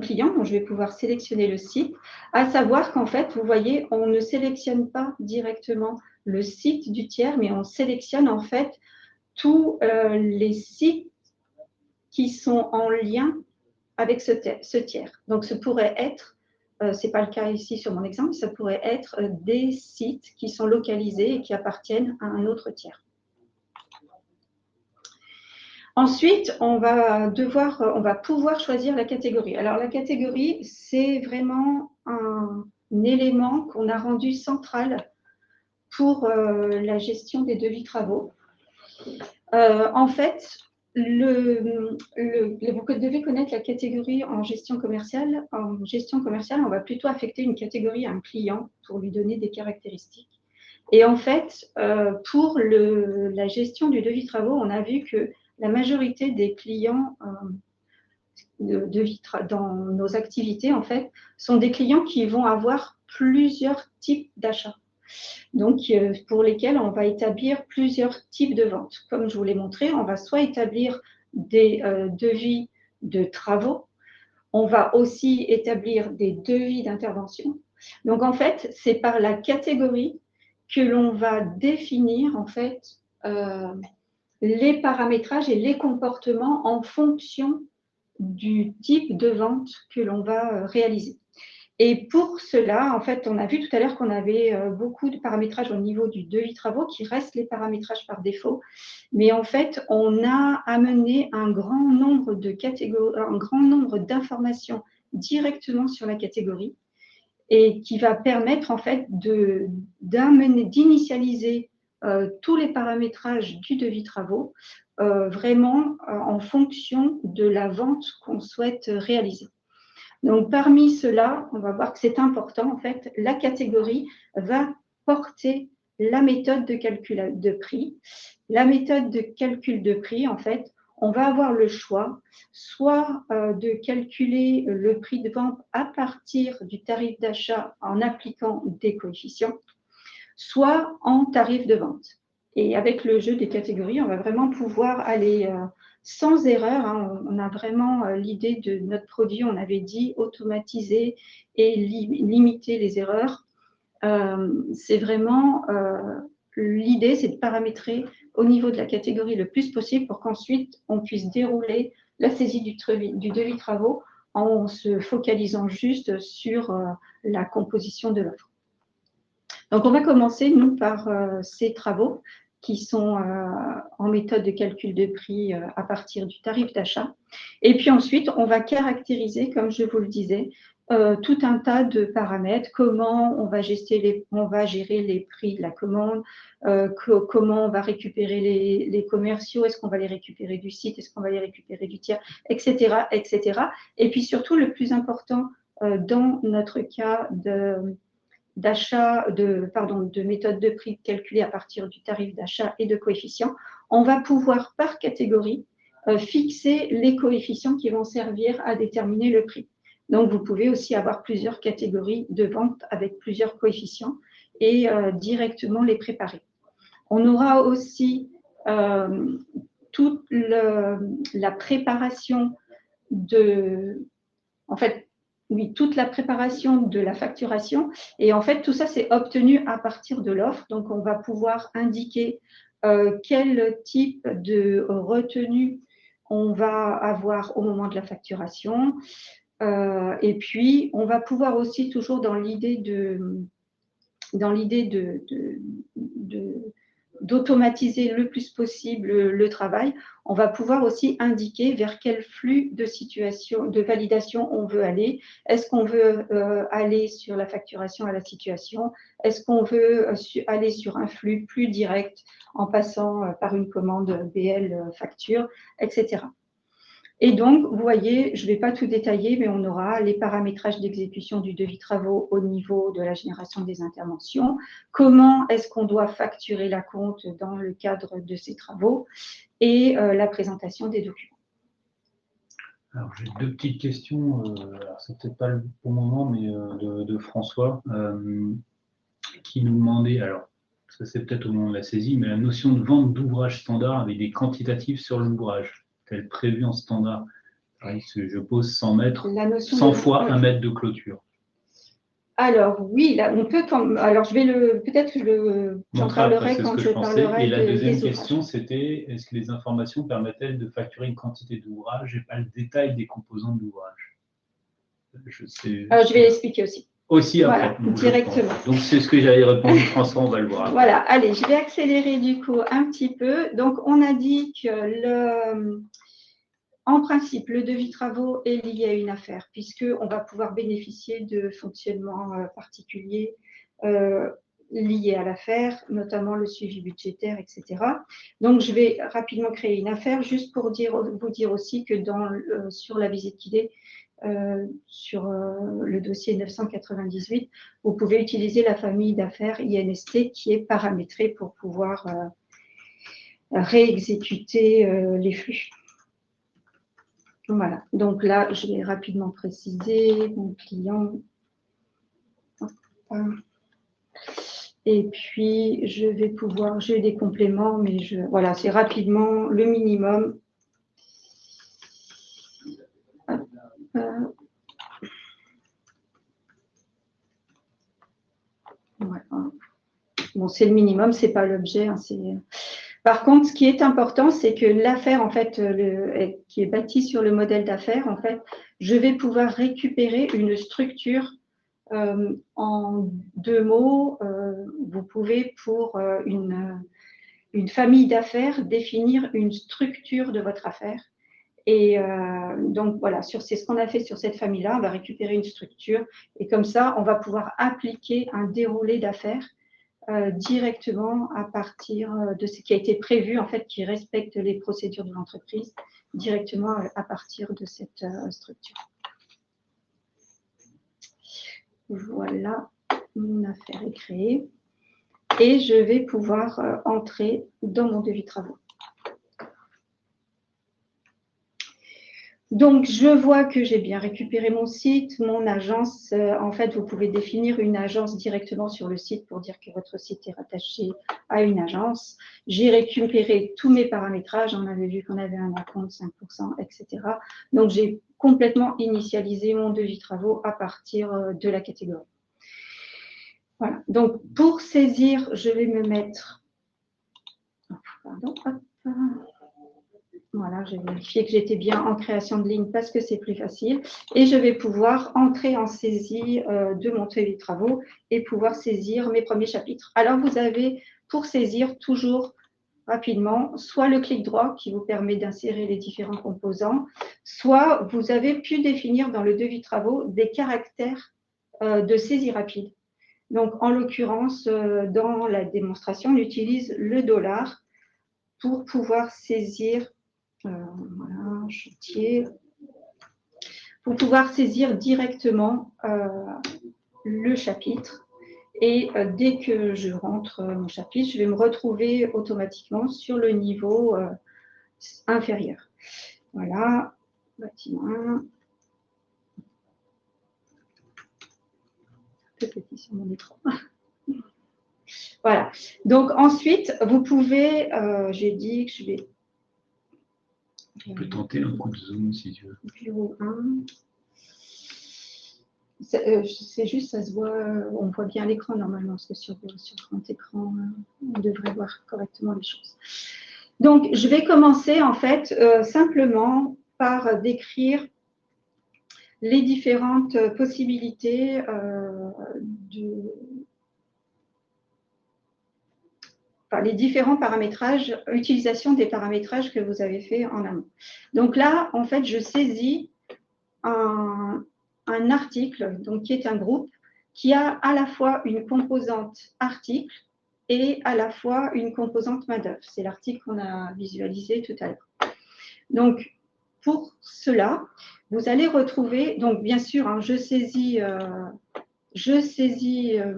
Speaker 2: client, donc je vais pouvoir sélectionner le site, à savoir qu'en fait, vous voyez, on ne sélectionne pas directement le site du tiers, mais on sélectionne en fait tous les sites qui sont en lien avec ce tiers. Donc, ce pourrait être, ce n'est pas le cas ici sur mon exemple, ça pourrait être des sites qui sont localisés et qui appartiennent à un autre tiers. Ensuite, on va pouvoir choisir la catégorie. Alors, la catégorie, c'est vraiment un élément qu'on a rendu central pour la gestion des devis travaux. En fait, vous devez connaître la catégorie en gestion commerciale. En gestion commerciale, on va plutôt affecter une catégorie à un client pour lui donner des caractéristiques. Et en fait, pour la gestion du devis travaux, on a vu que la majorité des clients dans nos activités, en fait, sont des clients qui vont avoir plusieurs types d'achats. Donc, pour lesquels on va établir plusieurs types de ventes. Comme je vous l'ai montré, on va soit établir des devis de travaux, on va aussi établir des devis d'intervention. Donc, en fait, c'est par la catégorie que l'on va définir, en fait, les paramétrages et les comportements en fonction du type de vente que l'on va réaliser. Et pour cela, en fait, on a vu tout à l'heure qu'on avait beaucoup de paramétrages au niveau du devis travaux qui restent les paramétrages par défaut. Mais en fait, on a amené un grand nombre d'informations directement sur la catégorie et qui va permettre en fait d'initialiser tous les paramétrages du devis travaux vraiment en fonction de la vente qu'on souhaite réaliser. Donc, parmi ceux-là, on va voir que c'est important, en fait, la catégorie va porter la méthode de calcul de prix. La méthode de calcul de prix, en fait, on va avoir le choix soit de calculer le prix de vente à partir du tarif d'achat en appliquant des coefficients, soit en tarif de vente. Et avec le jeu des catégories, on va vraiment pouvoir aller sans erreur. Hein. On a vraiment l'idée de notre produit, on avait dit automatiser et limiter les erreurs. C'est vraiment l'idée, c'est de paramétrer au niveau de la catégorie le plus possible pour qu'ensuite on puisse dérouler la saisie du devis travaux en se focalisant juste sur la composition de l'offre. Donc, on va commencer, nous, par ces travaux qui sont en méthode de calcul de prix à partir du tarif d'achat. Et puis ensuite, on va caractériser, comme je vous le disais, tout un tas de paramètres, comment on va gérer les prix de la commande, comment on va récupérer les commerciaux, est-ce qu'on va les récupérer du site, est-ce qu'on va les récupérer du tiers, etc., etc. Et puis surtout, le plus important dans notre cas de méthode de prix calculée à partir du tarif d'achat et de coefficients, on va pouvoir par catégorie fixer les coefficients qui vont servir à déterminer le prix. Donc, vous pouvez aussi avoir plusieurs catégories de vente avec plusieurs coefficients et directement les préparer. On aura aussi toute la préparation toute la préparation de la facturation. Et en fait, tout ça, c'est obtenu à partir de l'offre. Donc, on va pouvoir indiquer quel type de retenue on va avoir au moment de la facturation, Et puis, on va pouvoir aussi, toujours dans l'idée d'automatiser le plus possible le travail, on va pouvoir aussi indiquer vers quel flux de validation on veut aller. Est-ce qu'on veut aller sur la facturation à la situation? Est-ce qu'on veut aller sur un flux plus direct en passant par une commande BL facture, etc. Et donc, vous voyez, je ne vais pas tout détailler, mais on aura les paramétrages d'exécution du devis travaux au niveau de la génération des interventions. Comment est-ce qu'on doit facturer la compte dans le cadre de ces travaux et la présentation des documents.
Speaker 1: Alors, j'ai deux petites questions. C'est peut-être pas le bon moment, mais de François, qui nous demandait, alors, ça c'est peut-être au moment de la saisie, mais la notion de vente d'ouvrage standard avec des quantitatifs sur l'ouvrage, tel prévu en standard. Je pose 100 mètres, 100 fois 1 mètre de clôture.
Speaker 2: Alors oui, là, on peut. Alors je vais peut-être j'en parlerai quand je parlerai.
Speaker 1: Et la deuxième question, c'était est-ce que les informations permettent-elles de facturer une quantité d'ouvrage et pas le détail des composants de l'ouvrage?
Speaker 2: Je vais l'expliquer aussi.
Speaker 1: Aussi après.
Speaker 2: Voilà, directement.
Speaker 1: Donc c'est ce que j'avais répondu, François, on va le voir. Après.
Speaker 2: Voilà, allez, je vais accélérer du coup un petit peu. Donc on a dit que en principe, le devis travaux est lié à une affaire, puisqu'on va pouvoir bénéficier de fonctionnements particuliers liés à l'affaire, notamment le suivi budgétaire, etc. Donc, je vais rapidement créer une affaire, juste pour vous dire aussi que sur la visite guidée, sur le dossier 998, vous pouvez utiliser la famille d'affaires INST qui est paramétrée pour pouvoir réexécuter les flux. Voilà, donc là, je vais rapidement préciser mon client. Et puis, je vais pouvoir, j'ai des compléments, mais voilà, c'est rapidement le minimum. Voilà. Bon, c'est le minimum, c'est pas l'objet. Hein, Par contre, ce qui est important, c'est que l'affaire, en fait, qui est bâtie sur le modèle d'affaires, en fait, je vais pouvoir récupérer une structure en 2 mots. Vous pouvez, pour une famille d'affaires, définir une structure de votre affaire. Et donc, voilà, c'est ce qu'on a fait sur cette famille-là. On va récupérer une structure et comme ça, on va pouvoir appliquer un déroulé d'affaires directement à partir de ce qui a été prévu, en fait, qui respecte les procédures de l'entreprise, directement à partir de cette structure. Voilà, mon affaire est créée et je vais pouvoir entrer dans mon devis travaux. Donc, je vois que j'ai bien récupéré mon site, mon agence. En fait, vous pouvez définir une agence directement sur le site pour dire que votre site est rattaché à une agence. J'ai récupéré tous mes paramétrages. On avait vu qu'on avait un acompte 5%, etc. Donc, j'ai complètement initialisé mon devis travaux à partir de la catégorie. Voilà. Donc, pour saisir, je vais me mettre… Pardon, hop. Voilà, j'ai vérifié que j'étais bien en création de ligne parce que c'est plus facile. Et je vais pouvoir entrer en saisie de mon devis travaux et pouvoir saisir mes premiers chapitres. Alors, vous avez, pour saisir, toujours rapidement, soit le clic droit qui vous permet d'insérer les différents composants, soit vous avez pu définir dans le devis travaux des caractères de saisie rapide. Donc, en l'occurrence, dans la démonstration, on utilise le $ pour pouvoir saisir voilà, chantier, pour pouvoir saisir directement le chapitre. Et dès que je rentre mon chapitre, je vais me retrouver automatiquement sur le niveau inférieur. Voilà, bâtiment 1. Un peu petit sur mon écran. Voilà. Donc ensuite, vous pouvez, j'ai dit que je vais…
Speaker 1: On peut tenter un coup de zoom si tu veux.
Speaker 2: Bureau 1. C'est juste, ça se voit, on voit bien l'écran normalement, parce que sur grand écran, on devrait voir correctement les choses. Donc, je vais commencer en fait simplement par décrire les différentes possibilités les différents paramétrages, utilisation des paramétrages que vous avez fait en amont. Donc là, en fait, je saisis un article, donc qui est un groupe, qui a à la fois une composante article et à la fois une composante main-d'œuvre. C'est l'article qu'on a visualisé tout à l'heure. Donc, pour cela, vous allez retrouver, donc bien sûr, hein, je saisis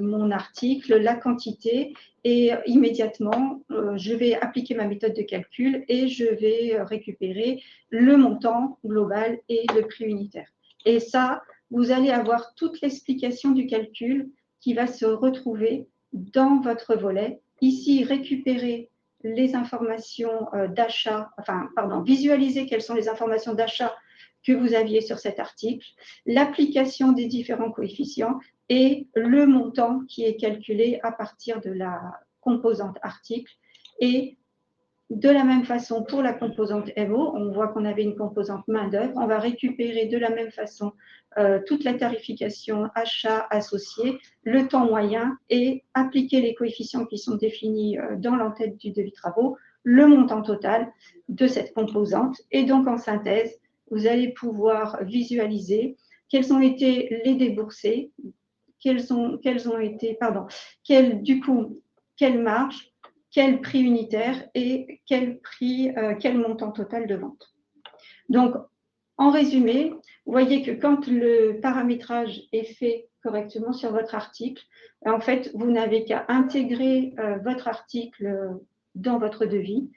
Speaker 2: mon article, la quantité, et immédiatement, je vais appliquer ma méthode de calcul et je vais récupérer le montant global et le prix unitaire. Et ça, vous allez avoir toute l'explication du calcul qui va se retrouver dans votre volet. Ici, récupérer les informations d'achat, visualiser quelles sont les informations d'achat que vous aviez sur cet article, l'application des différents coefficients et le montant qui est calculé à partir de la composante article. Et de la même façon, pour la composante MO, on voit qu'on avait une composante main-d'œuvre. On va récupérer de la même façon toute la tarification achat associée, le temps moyen et appliquer les coefficients qui sont définis dans l'entête du devis travaux, le montant total de cette composante. Et donc, en synthèse, vous allez pouvoir visualiser quels ont été les déboursés, quelle marge, quel prix unitaire et quel montant total de vente. Donc, en résumé, vous voyez que quand le paramétrage est fait correctement sur votre article, en fait, vous n'avez qu'à intégrer votre article dans votre devis.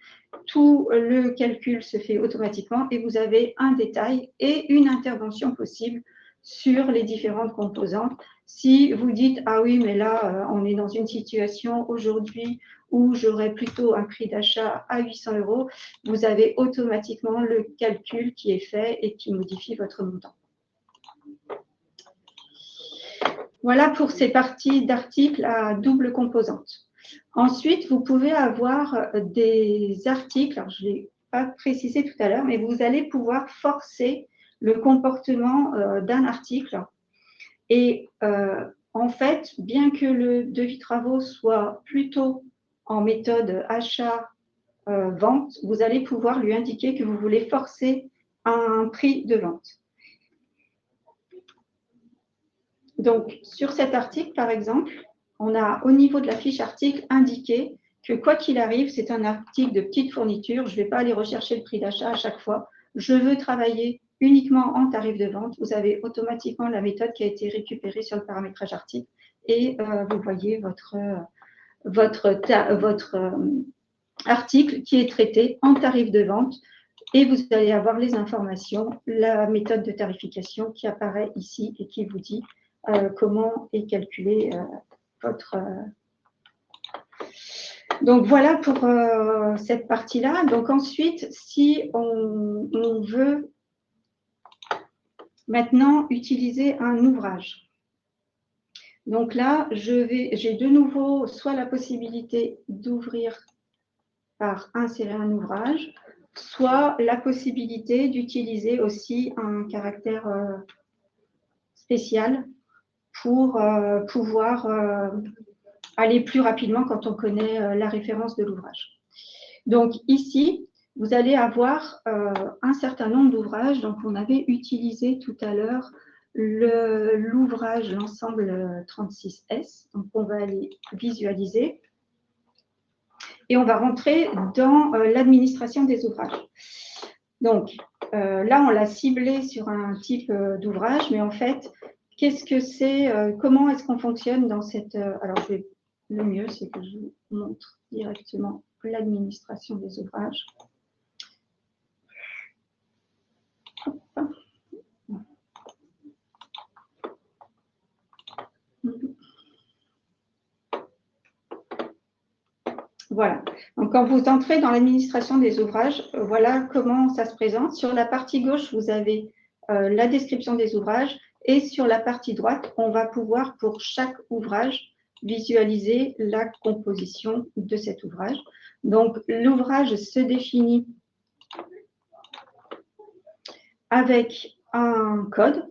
Speaker 2: Tout le calcul se fait automatiquement et vous avez un détail et une intervention possible sur les différentes composantes. Si vous dites, ah oui, mais là, on est dans une situation aujourd'hui où j'aurais plutôt un prix d'achat à 800 €, vous avez automatiquement le calcul qui est fait et qui modifie votre montant. Voilà pour ces parties d'articles à double composante. Ensuite, vous pouvez avoir des articles, alors je ne l'ai pas précisé tout à l'heure, mais vous allez pouvoir forcer le comportement d'un article. Et en fait, bien que le devis travaux soit plutôt en méthode achat-vente, vous allez pouvoir lui indiquer que vous voulez forcer un prix de vente. Donc, sur cet article, par exemple, on a au niveau de la fiche article indiqué que quoi qu'il arrive, c'est un article de petite fourniture. Je ne vais pas aller rechercher le prix d'achat à chaque fois. Je veux travailler uniquement en tarif de vente. Vous avez automatiquement la méthode qui a été récupérée sur le paramétrage article et vous voyez votre article qui est traité en tarif de vente et vous allez avoir les informations, la méthode de tarification qui apparaît ici et qui vous dit comment est calculé votre... Donc, voilà pour cette partie-là. Donc, ensuite, si on veut maintenant utiliser un ouvrage. Donc là, j'ai de nouveau soit la possibilité d'ouvrir par insérer un ouvrage, soit la possibilité d'utiliser aussi un caractère spécial pour pouvoir aller plus rapidement quand on connaît la référence de l'ouvrage. Donc ici, vous allez avoir un certain nombre d'ouvrages. Donc on avait utilisé tout à l'heure l'ouvrage, l'ensemble 36S. Donc on va aller visualiser. Et on va rentrer dans l'administration des ouvrages. Donc là, on l'a ciblé sur un type d'ouvrage, mais en fait, qu'est-ce que c'est, comment est-ce qu'on fonctionne dans cette... alors, le mieux, c'est que je vous montre directement l'administration des ouvrages. Hop. Voilà. Donc, quand vous entrez dans l'administration des ouvrages, voilà comment ça se présente. Sur la partie gauche, vous avez la description des ouvrages et sur la partie droite, on va pouvoir, pour chaque ouvrage, visualiser la composition de cet ouvrage. Donc, l'ouvrage se définit avec un code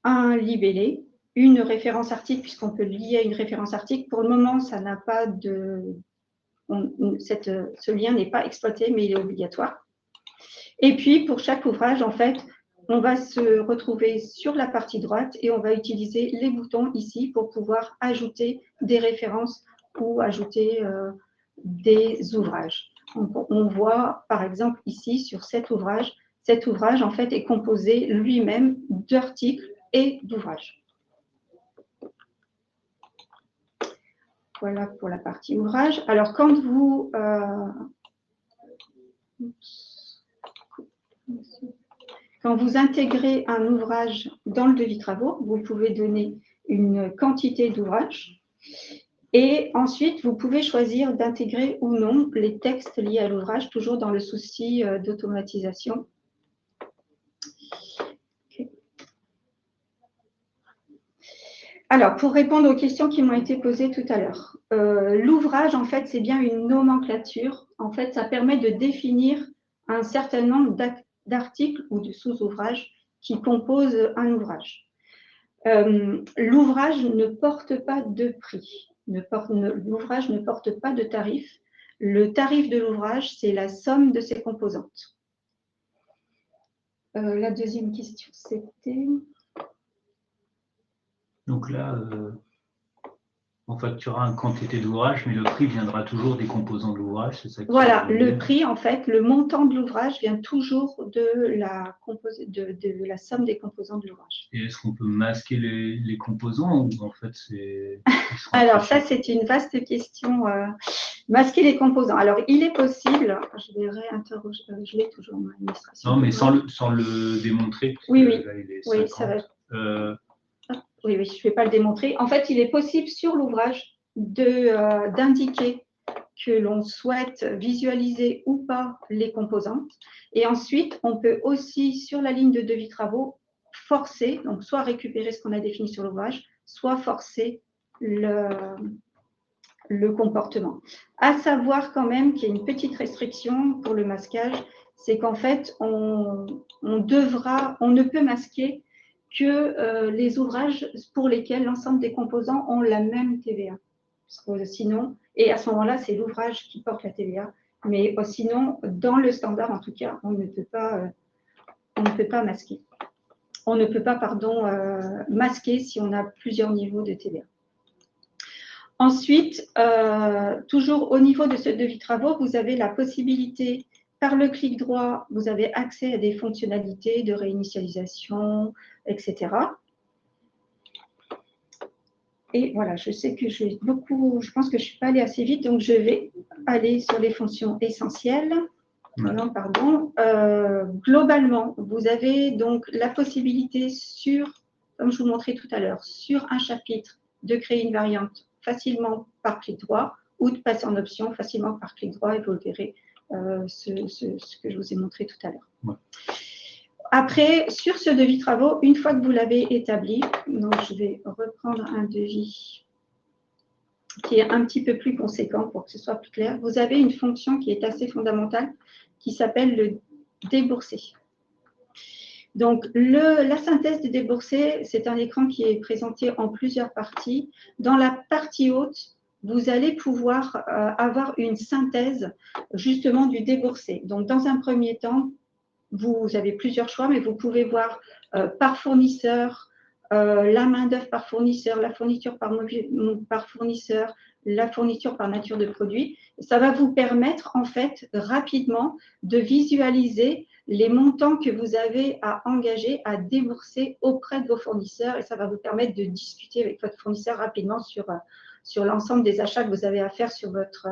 Speaker 2: un libellé, une référence article, puisqu'on peut lier à une référence article. Pour le moment, ça n'a pas de... ce lien n'est pas exploité, mais il est obligatoire. Et puis, pour chaque ouvrage, en fait, on va se retrouver sur la partie droite et on va utiliser les boutons ici pour pouvoir ajouter des références ou ajouter des ouvrages. On voit, par exemple, ici, sur cet ouvrage, en fait, est composé lui-même d'articles et d'ouvrages. Voilà pour la partie ouvrage. Alors, quand vous... Quand vous intégrez un ouvrage dans le devis travaux, vous pouvez donner une quantité d'ouvrages et ensuite vous pouvez choisir d'intégrer ou non les textes liés à l'ouvrage, toujours dans le souci d'automatisation. Okay. Alors, pour répondre aux questions qui m'ont été posées tout à l'heure, l'ouvrage, en fait, c'est bien une nomenclature. En fait, ça permet de définir un certain nombre d'articles ou de sous-ouvrages qui composent un ouvrage. L'ouvrage ne porte pas de prix, l'ouvrage ne porte pas de tarif. Le tarif de l'ouvrage, c'est la somme de ses composantes. La deuxième question, c'était...
Speaker 1: Donc là, on facturera une quantité d'ouvrage, mais le prix viendra toujours des composants de l'ouvrage, c'est ça?
Speaker 2: Voilà, le prix, en fait, le montant de l'ouvrage vient toujours de la somme des composants de l'ouvrage.
Speaker 1: Et est-ce qu'on peut masquer les composants ou en fait c'est...
Speaker 2: Alors ça, c'est une vaste question. Masquer les composants. Alors, il est possible, je vais réinterroger, je l'ai toujours en administration.
Speaker 1: Non, mais sans le démontrer.
Speaker 2: Oui, oui.
Speaker 1: Là, il est 50.
Speaker 2: Oui, ça va. Oui, oui, je ne vais pas le démontrer. En fait, il est possible sur l'ouvrage d'indiquer que l'on souhaite visualiser ou pas les composantes. Et ensuite, on peut aussi, sur la ligne de devis travaux, forcer, donc soit récupérer ce qu'on a défini sur l'ouvrage, soit forcer le comportement. À savoir quand même qu'il y a une petite restriction pour le masquage, c'est qu'en fait, on ne peut masquer que les ouvrages pour lesquels l'ensemble des composants ont la même TVA. Sinon, et à ce moment-là, c'est l'ouvrage qui porte la TVA. Mais sinon, dans le standard, en tout cas, on ne peut pas masquer. On ne peut pas, pardon, masquer si on a plusieurs niveaux de TVA. Ensuite, toujours au niveau de ce devis travaux, vous avez la possibilité, par le clic droit, vous avez accès à des fonctionnalités de réinitialisation, etc. Et voilà, je sais que je pense que je ne suis pas allée assez vite, donc je vais aller sur les fonctions essentielles. Non, pardon. Globalement, vous avez donc la possibilité comme je vous montrais tout à l'heure, sur un chapitre, de créer une variante facilement par clic droit ou de passer en option facilement par clic droit, et vous le verrez, ce que je vous ai montré tout à l'heure.
Speaker 1: Ouais.
Speaker 2: Après, sur ce devis travaux, une fois que vous l'avez établi, donc je vais reprendre un devis qui est un petit peu plus conséquent pour que ce soit plus clair. Vous avez une fonction qui est assez fondamentale qui s'appelle le déboursé. Donc, la synthèse du déboursé, c'est un écran qui est présenté en plusieurs parties. Dans la partie haute, vous allez pouvoir avoir une synthèse justement du déboursé. Donc, dans un premier temps, vous avez plusieurs choix, mais vous pouvez voir par fournisseur, la main-d'œuvre par fournisseur, la fourniture par fournisseur, la fourniture par nature de produit. Ça va vous permettre, en fait, rapidement de visualiser les montants que vous avez à engager, à débourser auprès de vos fournisseurs, et ça va vous permettre de discuter avec votre fournisseur rapidement sur l'ensemble des achats que vous avez à faire sur votre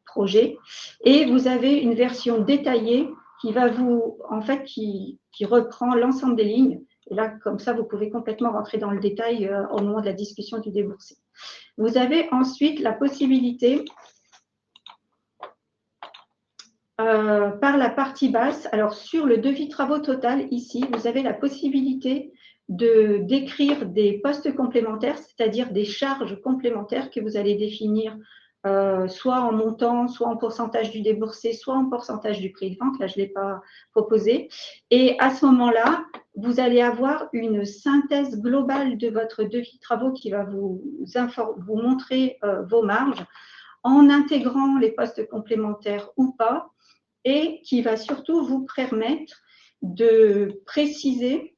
Speaker 2: projet. Et vous avez une version détaillée qui va qui reprend l'ensemble des lignes. Et là, comme ça, vous pouvez complètement rentrer dans le détail au moment de la discussion du déboursé. Vous avez ensuite la possibilité, par la partie basse, alors sur le devis travaux total, ici, vous avez la possibilité d'écrire des postes complémentaires, c'est-à-dire des charges complémentaires que vous allez définir soit en montant, soit en pourcentage du déboursé, soit en pourcentage du prix de vente. Là, je ne l'ai pas proposé. Et à ce moment-là, vous allez avoir une synthèse globale de votre devis de travaux qui va vous montrer vos marges en intégrant les postes complémentaires ou pas, et qui va surtout vous permettre de préciser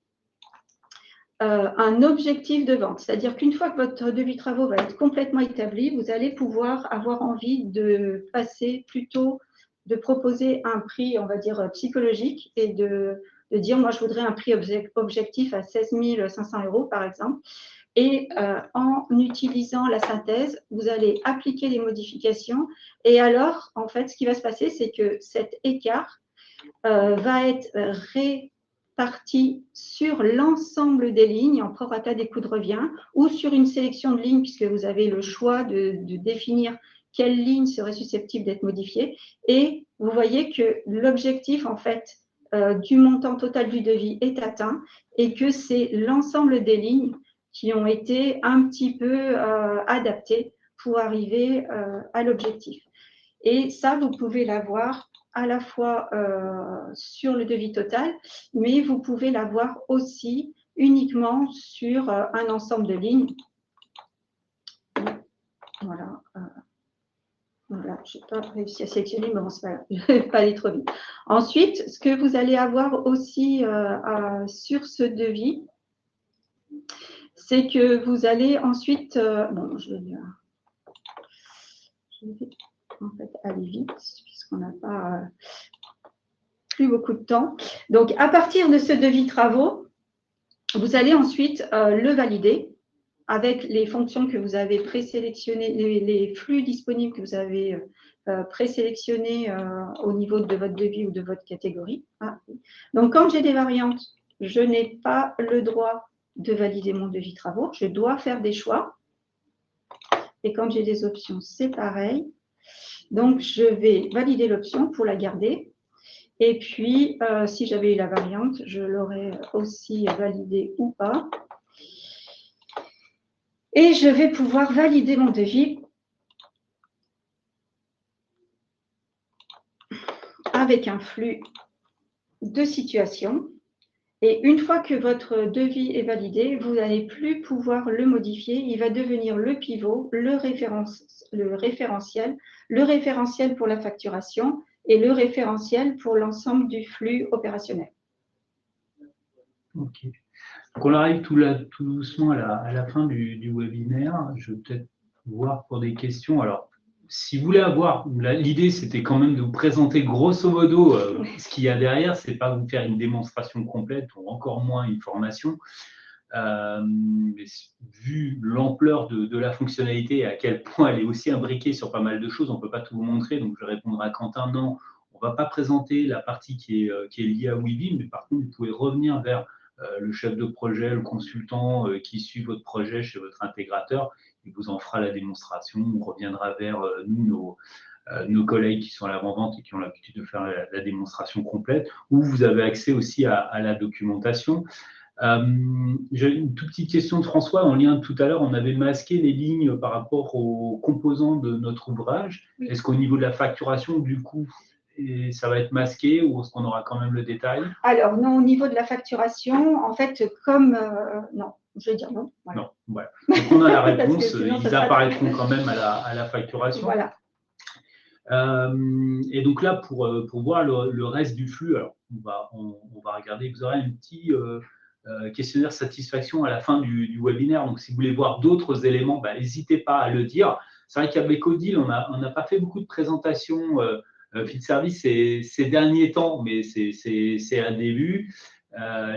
Speaker 2: un objectif de vente. C'est-à-dire qu'une fois que votre devis de travaux va être complètement établi, vous allez pouvoir avoir envie de passer plutôt, de proposer un prix, on va dire, psychologique et de dire, moi, je voudrais un prix objectif à 16 500 € par exemple. Et en utilisant la synthèse, vous allez appliquer les modifications. Et alors, en fait, ce qui va se passer, c'est que cet écart va être réparti sur l'ensemble des lignes en prorata des coûts de revient ou sur une sélection de lignes, puisque vous avez le choix de définir quelle ligne serait susceptible d'être modifiée. Et vous voyez que l'objectif, en fait, du montant total du devis est atteint et que c'est l'ensemble des lignes qui ont été un petit peu adaptées pour arriver à l'objectif. Et ça, vous pouvez l'avoir à la fois sur le devis total, mais vous pouvez l'avoir aussi uniquement sur un ensemble de lignes. Voilà. Voilà, je n'ai pas réussi à sélectionner, mais bon, c'est pas grave, je ne vais pas aller trop vite. Ensuite, ce que vous allez avoir aussi sur ce devis, c'est que vous allez ensuite, bon, je vais en fait aller vite, puisqu'on n'a pas plus beaucoup de temps. Donc, à partir de ce devis travaux, vous allez ensuite le valider avec les fonctions que vous avez présélectionnées, les flux disponibles que vous avez présélectionnés au niveau de votre devis ou de votre catégorie. Ah. Donc, quand j'ai des variantes, je n'ai pas le droit de valider mon devis travaux. Je dois faire des choix. Et quand j'ai des options, c'est pareil. Donc, je vais valider l'option pour la garder. Et puis, si j'avais eu la variante, je l'aurais aussi validée ou pas. Et je vais pouvoir valider mon devis avec un flux de situation. Et une fois que votre devis est validé, vous n'allez plus pouvoir le modifier. Il va devenir le pivot, le référentiel pour la facturation et le référentiel pour l'ensemble du flux opérationnel.
Speaker 1: Ok. Donc on arrive tout doucement à la fin du webinaire. Je vais peut-être voir pour des questions. Alors, si vous voulez avoir, l'idée c'était quand même de vous présenter grosso modo ce qu'il y a derrière. C'est pas vous faire une démonstration complète ou encore moins une formation. Mais vu l'ampleur de la fonctionnalité et à quel point elle est aussi imbriquée sur pas mal de choses, on ne peut pas tout vous montrer. Donc je répondrai à Quentin, non, on ne va pas présenter la partie qui est liée à Weaving, mais par contre, vous pouvez revenir vers le chef de projet, le consultant qui suit votre projet chez votre intégrateur. Il vous en fera la démonstration. On reviendra vers nous, nos collègues qui sont à l'avant-vente et qui ont l'habitude de faire la démonstration complète, où vous avez accès aussi à la documentation. J'ai une toute petite question de François. En lien tout à l'heure, on avait masqué les lignes par rapport aux composants de notre ouvrage. Oui. Est-ce qu'au niveau de la facturation, du coup, ça va être masqué ou est-ce qu'on aura quand même le détail?
Speaker 2: Alors, non, au niveau de la facturation, en fait, comme… non, je vais dire non.
Speaker 1: Voilà. Non, voilà. Donc, on a la réponse. Ils apparaîtront quand même à la facturation.
Speaker 2: Voilà.
Speaker 1: Et donc là, pour voir le reste du flux, alors on va regarder. Vous aurez un petit questionnaire satisfaction à la fin du webinaire. Donc, si vous voulez voir d'autres éléments, n'hésitez pas à le dire. C'est vrai qu'avec Odile, on n'a pas fait beaucoup de présentations field service ces derniers temps, mais c'est un début.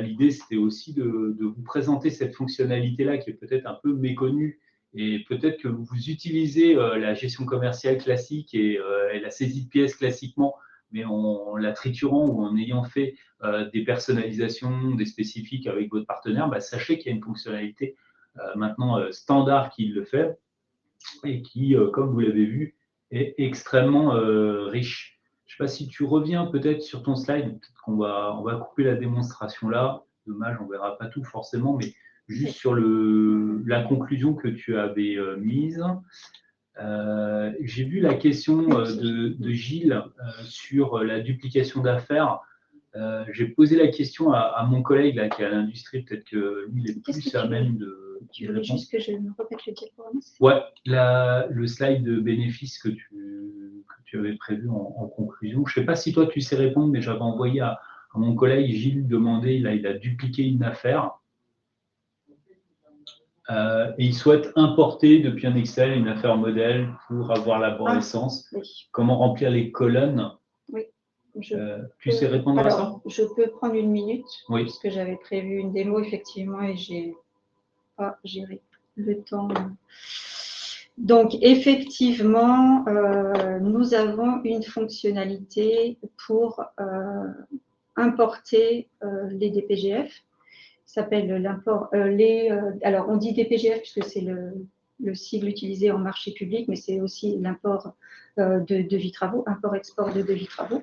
Speaker 1: L'idée, c'était aussi de vous présenter cette fonctionnalité-là qui est peut-être un peu méconnue. Et peut-être que vous utilisez la gestion commerciale classique et la saisie de pièces classiquement, mais en la triturant ou en ayant fait des personnalisations, des spécifiques avec votre partenaire, sachez qu'il y a une fonctionnalité maintenant standard qui le fait et qui, comme vous l'avez vu, est extrêmement riche. Je ne sais pas si tu reviens peut-être sur ton slide, peut-être qu'on va couper la démonstration là. Dommage, on ne verra pas tout forcément, mais juste sur la conclusion que tu avais mise. J'ai vu la question de Gilles sur la duplication d'affaires. J'ai posé la question à mon collègue là, qui est à l'industrie, peut-être que lui, il est plus à même de
Speaker 2: Tu veux juste que je me répète le diaporama?
Speaker 1: Ouais, le slide de bénéfices que tu avais prévu en conclusion. Je ne sais pas si toi tu sais répondre, mais j'avais envoyé à mon collègue Gilles demander, il a dupliqué une affaire. Et il souhaite importer depuis un Excel une affaire modèle pour avoir l'arborescence.
Speaker 2: Oui.
Speaker 1: Comment remplir les colonnes?
Speaker 2: Oui.
Speaker 1: Tu sais répondre à ça?
Speaker 2: Je peux prendre une minute,
Speaker 1: oui.
Speaker 2: Parce que j'avais prévu une démo, effectivement, et j'ai pas géré le temps. Donc, effectivement, nous avons une fonctionnalité pour importer les DPGF. Ça s'appelle l'import. Alors, on dit DPGF puisque c'est le sigle utilisé en marché public, mais c'est aussi l'import de devis travaux, import-export de devis travaux.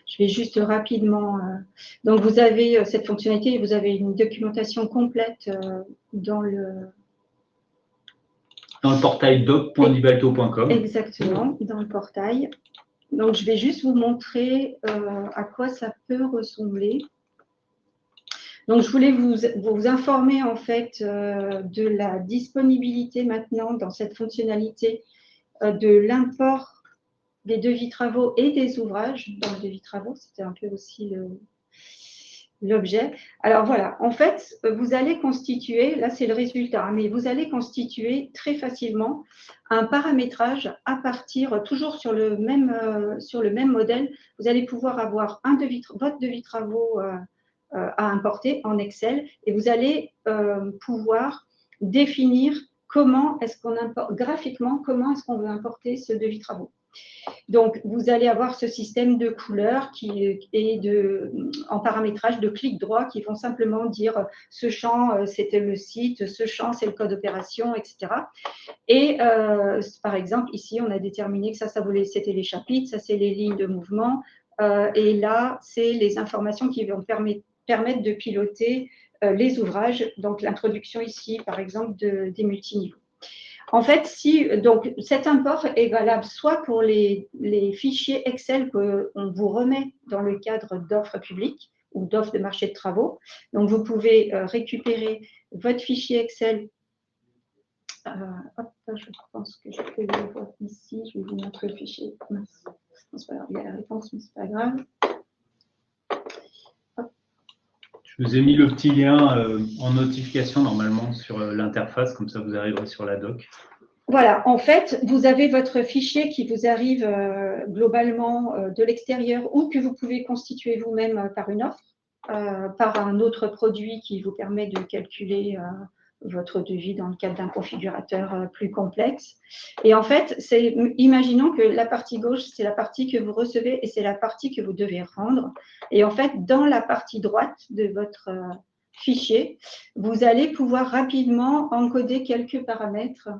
Speaker 2: Je vais juste rapidement. Donc, vous avez cette fonctionnalité, vous avez une documentation complète dans le
Speaker 1: portail doc.libalto.com.
Speaker 2: Exactement, dans le portail. Donc, je vais juste vous montrer à quoi ça peut ressembler. Donc, je voulais vous informer en fait de la disponibilité maintenant dans cette fonctionnalité de l'import des devis travaux et des ouvrages dans le devis travaux. C'était un peu aussi l'objet. Alors voilà, en fait, vous allez constituer, là c'est le résultat, mais vous allez constituer très facilement un paramétrage à partir, toujours sur le même modèle. Vous allez pouvoir avoir votre devis travaux à importer en Excel et vous allez pouvoir définir comment est-ce qu'on importe, graphiquement, comment est-ce qu'on veut importer ce devis travaux. Donc, vous allez avoir ce système de couleurs qui est en paramétrage de clic droit qui vont simplement dire ce champ, c'était le site, ce champ, c'est le code opération, etc. Et par exemple, ici, on a déterminé que c'était les chapitres, ça, c'est les lignes de mouvement. Et là, c'est les informations qui vont permettre de piloter les ouvrages. Donc, l'introduction ici, par exemple, des multiniveaux. En fait, donc cet import est valable soit pour les fichiers Excel qu'on vous remet dans le cadre d'offres publiques ou d'offres de marché de travaux. Donc, vous pouvez récupérer votre fichier Excel. Je pense que je peux le voir ici. Je vais vous montrer le fichier. Mince. Il y a la réponse, mais ce n'est pas grave.
Speaker 1: Je vous ai mis le petit lien en notification normalement sur l'interface, comme ça vous arriverez sur la doc.
Speaker 2: Voilà, en fait, vous avez votre fichier qui vous arrive globalement de l'extérieur ou que vous pouvez constituer vous-même par une offre, par un autre produit qui vous permet de calculer votre devis dans le cadre d'un configurateur plus complexe. Et en fait, imaginons que la partie gauche, c'est la partie que vous recevez et c'est la partie que vous devez rendre. Et en fait, dans la partie droite de votre fichier, vous allez pouvoir rapidement encoder quelques paramètres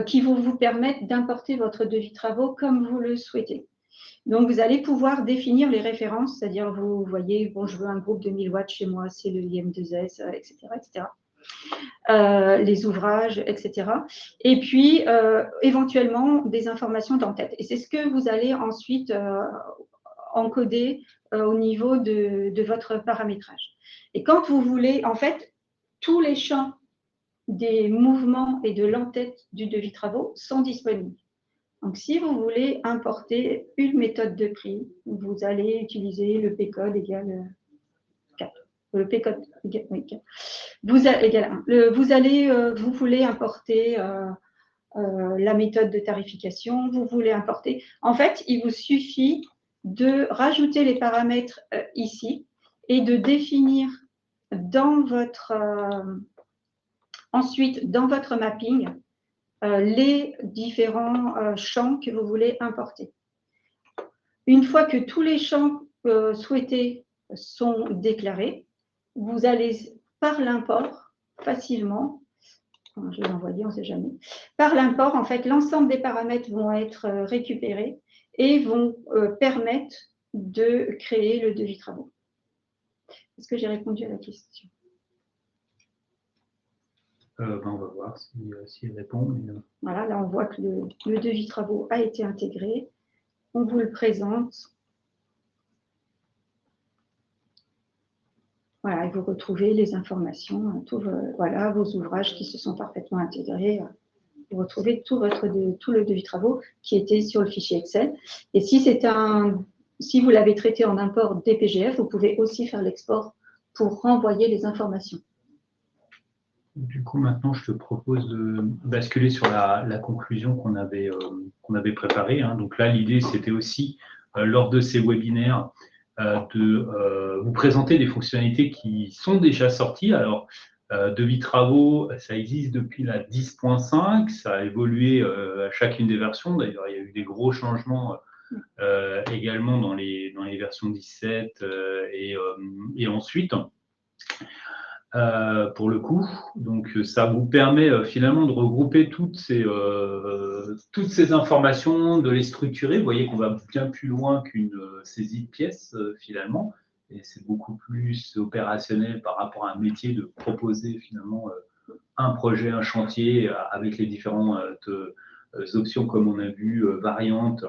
Speaker 2: qui vont vous permettre d'importer votre devis travaux comme vous le souhaitez. Donc, vous allez pouvoir définir les références, c'est-à-dire vous voyez, bon, je veux un groupe de 1000 watts chez moi, c'est le IM2S, etc., etc. Les ouvrages, etc. Et puis, éventuellement, des informations d'entête. Et c'est ce que vous allez ensuite encoder au niveau de votre paramétrage. Et quand vous voulez, en fait, tous les champs des mouvements et de l'entête du devis travaux sont disponibles. Donc, si vous voulez importer une méthode de prix, vous allez utiliser le P-code égale 4. Le P-code égale 4. Égale 1. Vous voulez importer la méthode de tarification, vous voulez importer. En fait, il vous suffit de rajouter les paramètres ici et de définir ensuite dans votre mapping les différents champs que vous voulez importer. Une fois que tous les champs souhaités sont déclarés, vous allez par l'import facilement, je vais l'envoyer, on ne sait jamais, par l'import, en fait, l'ensemble des paramètres vont être récupérés et vont permettre de créer le devis travaux. Est-ce que j'ai répondu à la question ?
Speaker 1: On va voir si elle répond. Mais,
Speaker 2: Voilà, là on voit que le devis travaux a été intégré. On vous le présente. Voilà, et vous retrouvez les informations, voilà, vos ouvrages qui se sont parfaitement intégrés. Vous retrouvez tout le devis travaux qui était sur le fichier Excel. Et si vous l'avez traité en import DPGF, vous pouvez aussi faire l'export pour renvoyer les informations.
Speaker 1: du coup, maintenant, je te propose de basculer sur la conclusion qu'on avait préparée, hein. Donc là, l'idée, c'était aussi, lors de ces webinaires, de vous présenter des fonctionnalités qui sont déjà sorties. Alors, devis travaux, ça existe depuis la 10.5, ça a évolué à chacune des versions. D'ailleurs, il y a eu des gros changements également dans les versions 17 et ensuite. Pour le coup. Donc, ça vous permet finalement de regrouper toutes ces informations, de les structurer. Vous voyez qu'on va bien plus loin qu'une saisie de pièces finalement. Et c'est beaucoup plus opérationnel par rapport à un métier de proposer finalement un projet, un chantier avec les différentes options, comme on a vu, variantes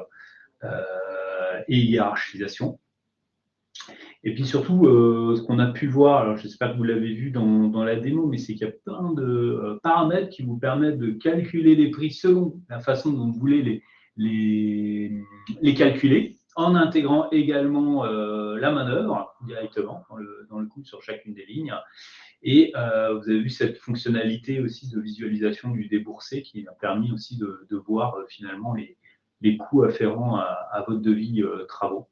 Speaker 1: et hiérarchisation. Et puis surtout, ce qu'on a pu voir, alors j'espère que vous l'avez vu dans la démo, mais c'est qu'il y a plein de paramètres qui vous permettent de calculer les prix selon la façon dont vous voulez les calculer, en intégrant également la manœuvre directement dans le coût sur chacune des lignes. Et vous avez vu cette fonctionnalité aussi de visualisation du déboursé qui a permis aussi de voir finalement les coûts afférents à votre devis travaux.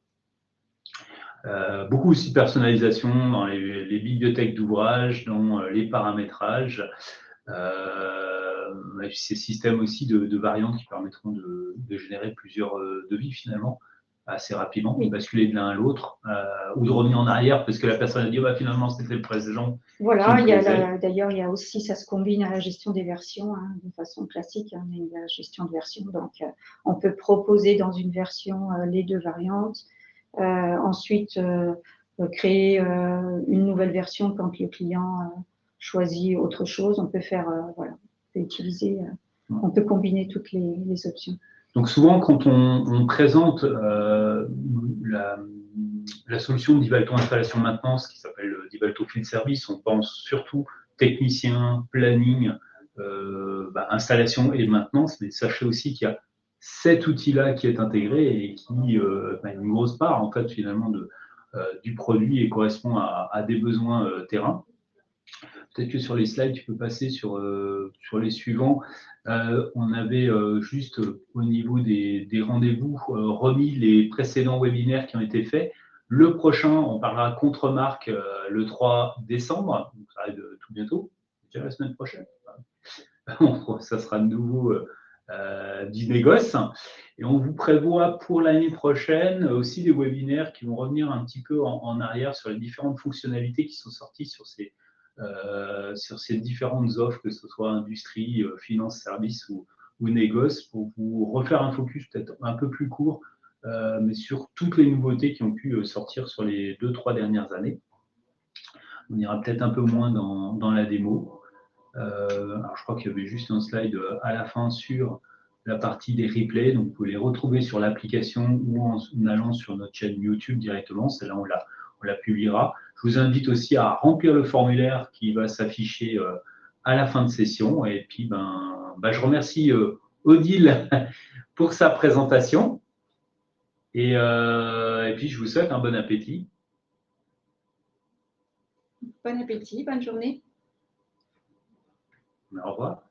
Speaker 1: Beaucoup aussi de personnalisation dans les bibliothèques d'ouvrages, dans les paramétrages, ces systèmes aussi de variantes qui permettront de générer plusieurs devis finalement assez rapidement, de basculer de l'un à l'autre ou de revenir en arrière parce que la personne a dit finalement c'était le précédent.
Speaker 2: Voilà, d'ailleurs il y a aussi, ça se combine à la gestion des versions de façon classique, hein, la gestion de version. Donc on peut proposer dans une version les deux variantes. Ensuite, créer une nouvelle version quand le client choisit autre chose. On peut faire, voilà, on peut utiliser, on peut combiner toutes les options.
Speaker 1: Donc souvent, quand on présente la solution d'Ivalto Installation Maintenance, qui s'appelle d'Ivalto Field Service, on pense surtout technicien, planning, installation et maintenance, mais sachez aussi qu'il y a cet outil-là qui est intégré et qui a une grosse part en fait finalement du produit et correspond à des besoins terrain. Peut-être que sur les slides, tu peux passer sur les suivants. On avait juste au niveau des rendez-vous remis les précédents webinaires qui ont été faits. Le prochain, on parlera contre-marque le 3 décembre, donc ça arrive tout bientôt, déjà la semaine prochaine. Ça sera de nouveau du négoce. Et on vous prévoit pour l'année prochaine aussi des webinaires qui vont revenir un petit peu en arrière sur les différentes fonctionnalités qui sont sorties sur ces différentes offres, que ce soit industrie, finance, service ou négoce, pour vous refaire un focus peut-être un peu plus court, mais sur toutes les nouveautés qui ont pu sortir sur les 2-3 dernières années. On ira peut-être un peu moins dans la démo. Alors je crois qu'il y avait juste un slide à la fin sur la partie des replays, donc vous pouvez les retrouver sur l'application ou en allant sur notre chaîne YouTube directement, celle-là on la publiera. Je vous invite aussi à remplir le formulaire qui va s'afficher à la fin de session. Et puis, je remercie Odile pour sa présentation. Et puis, je vous souhaite un bon appétit.
Speaker 2: Bon appétit, bonne journée.
Speaker 1: Au revoir.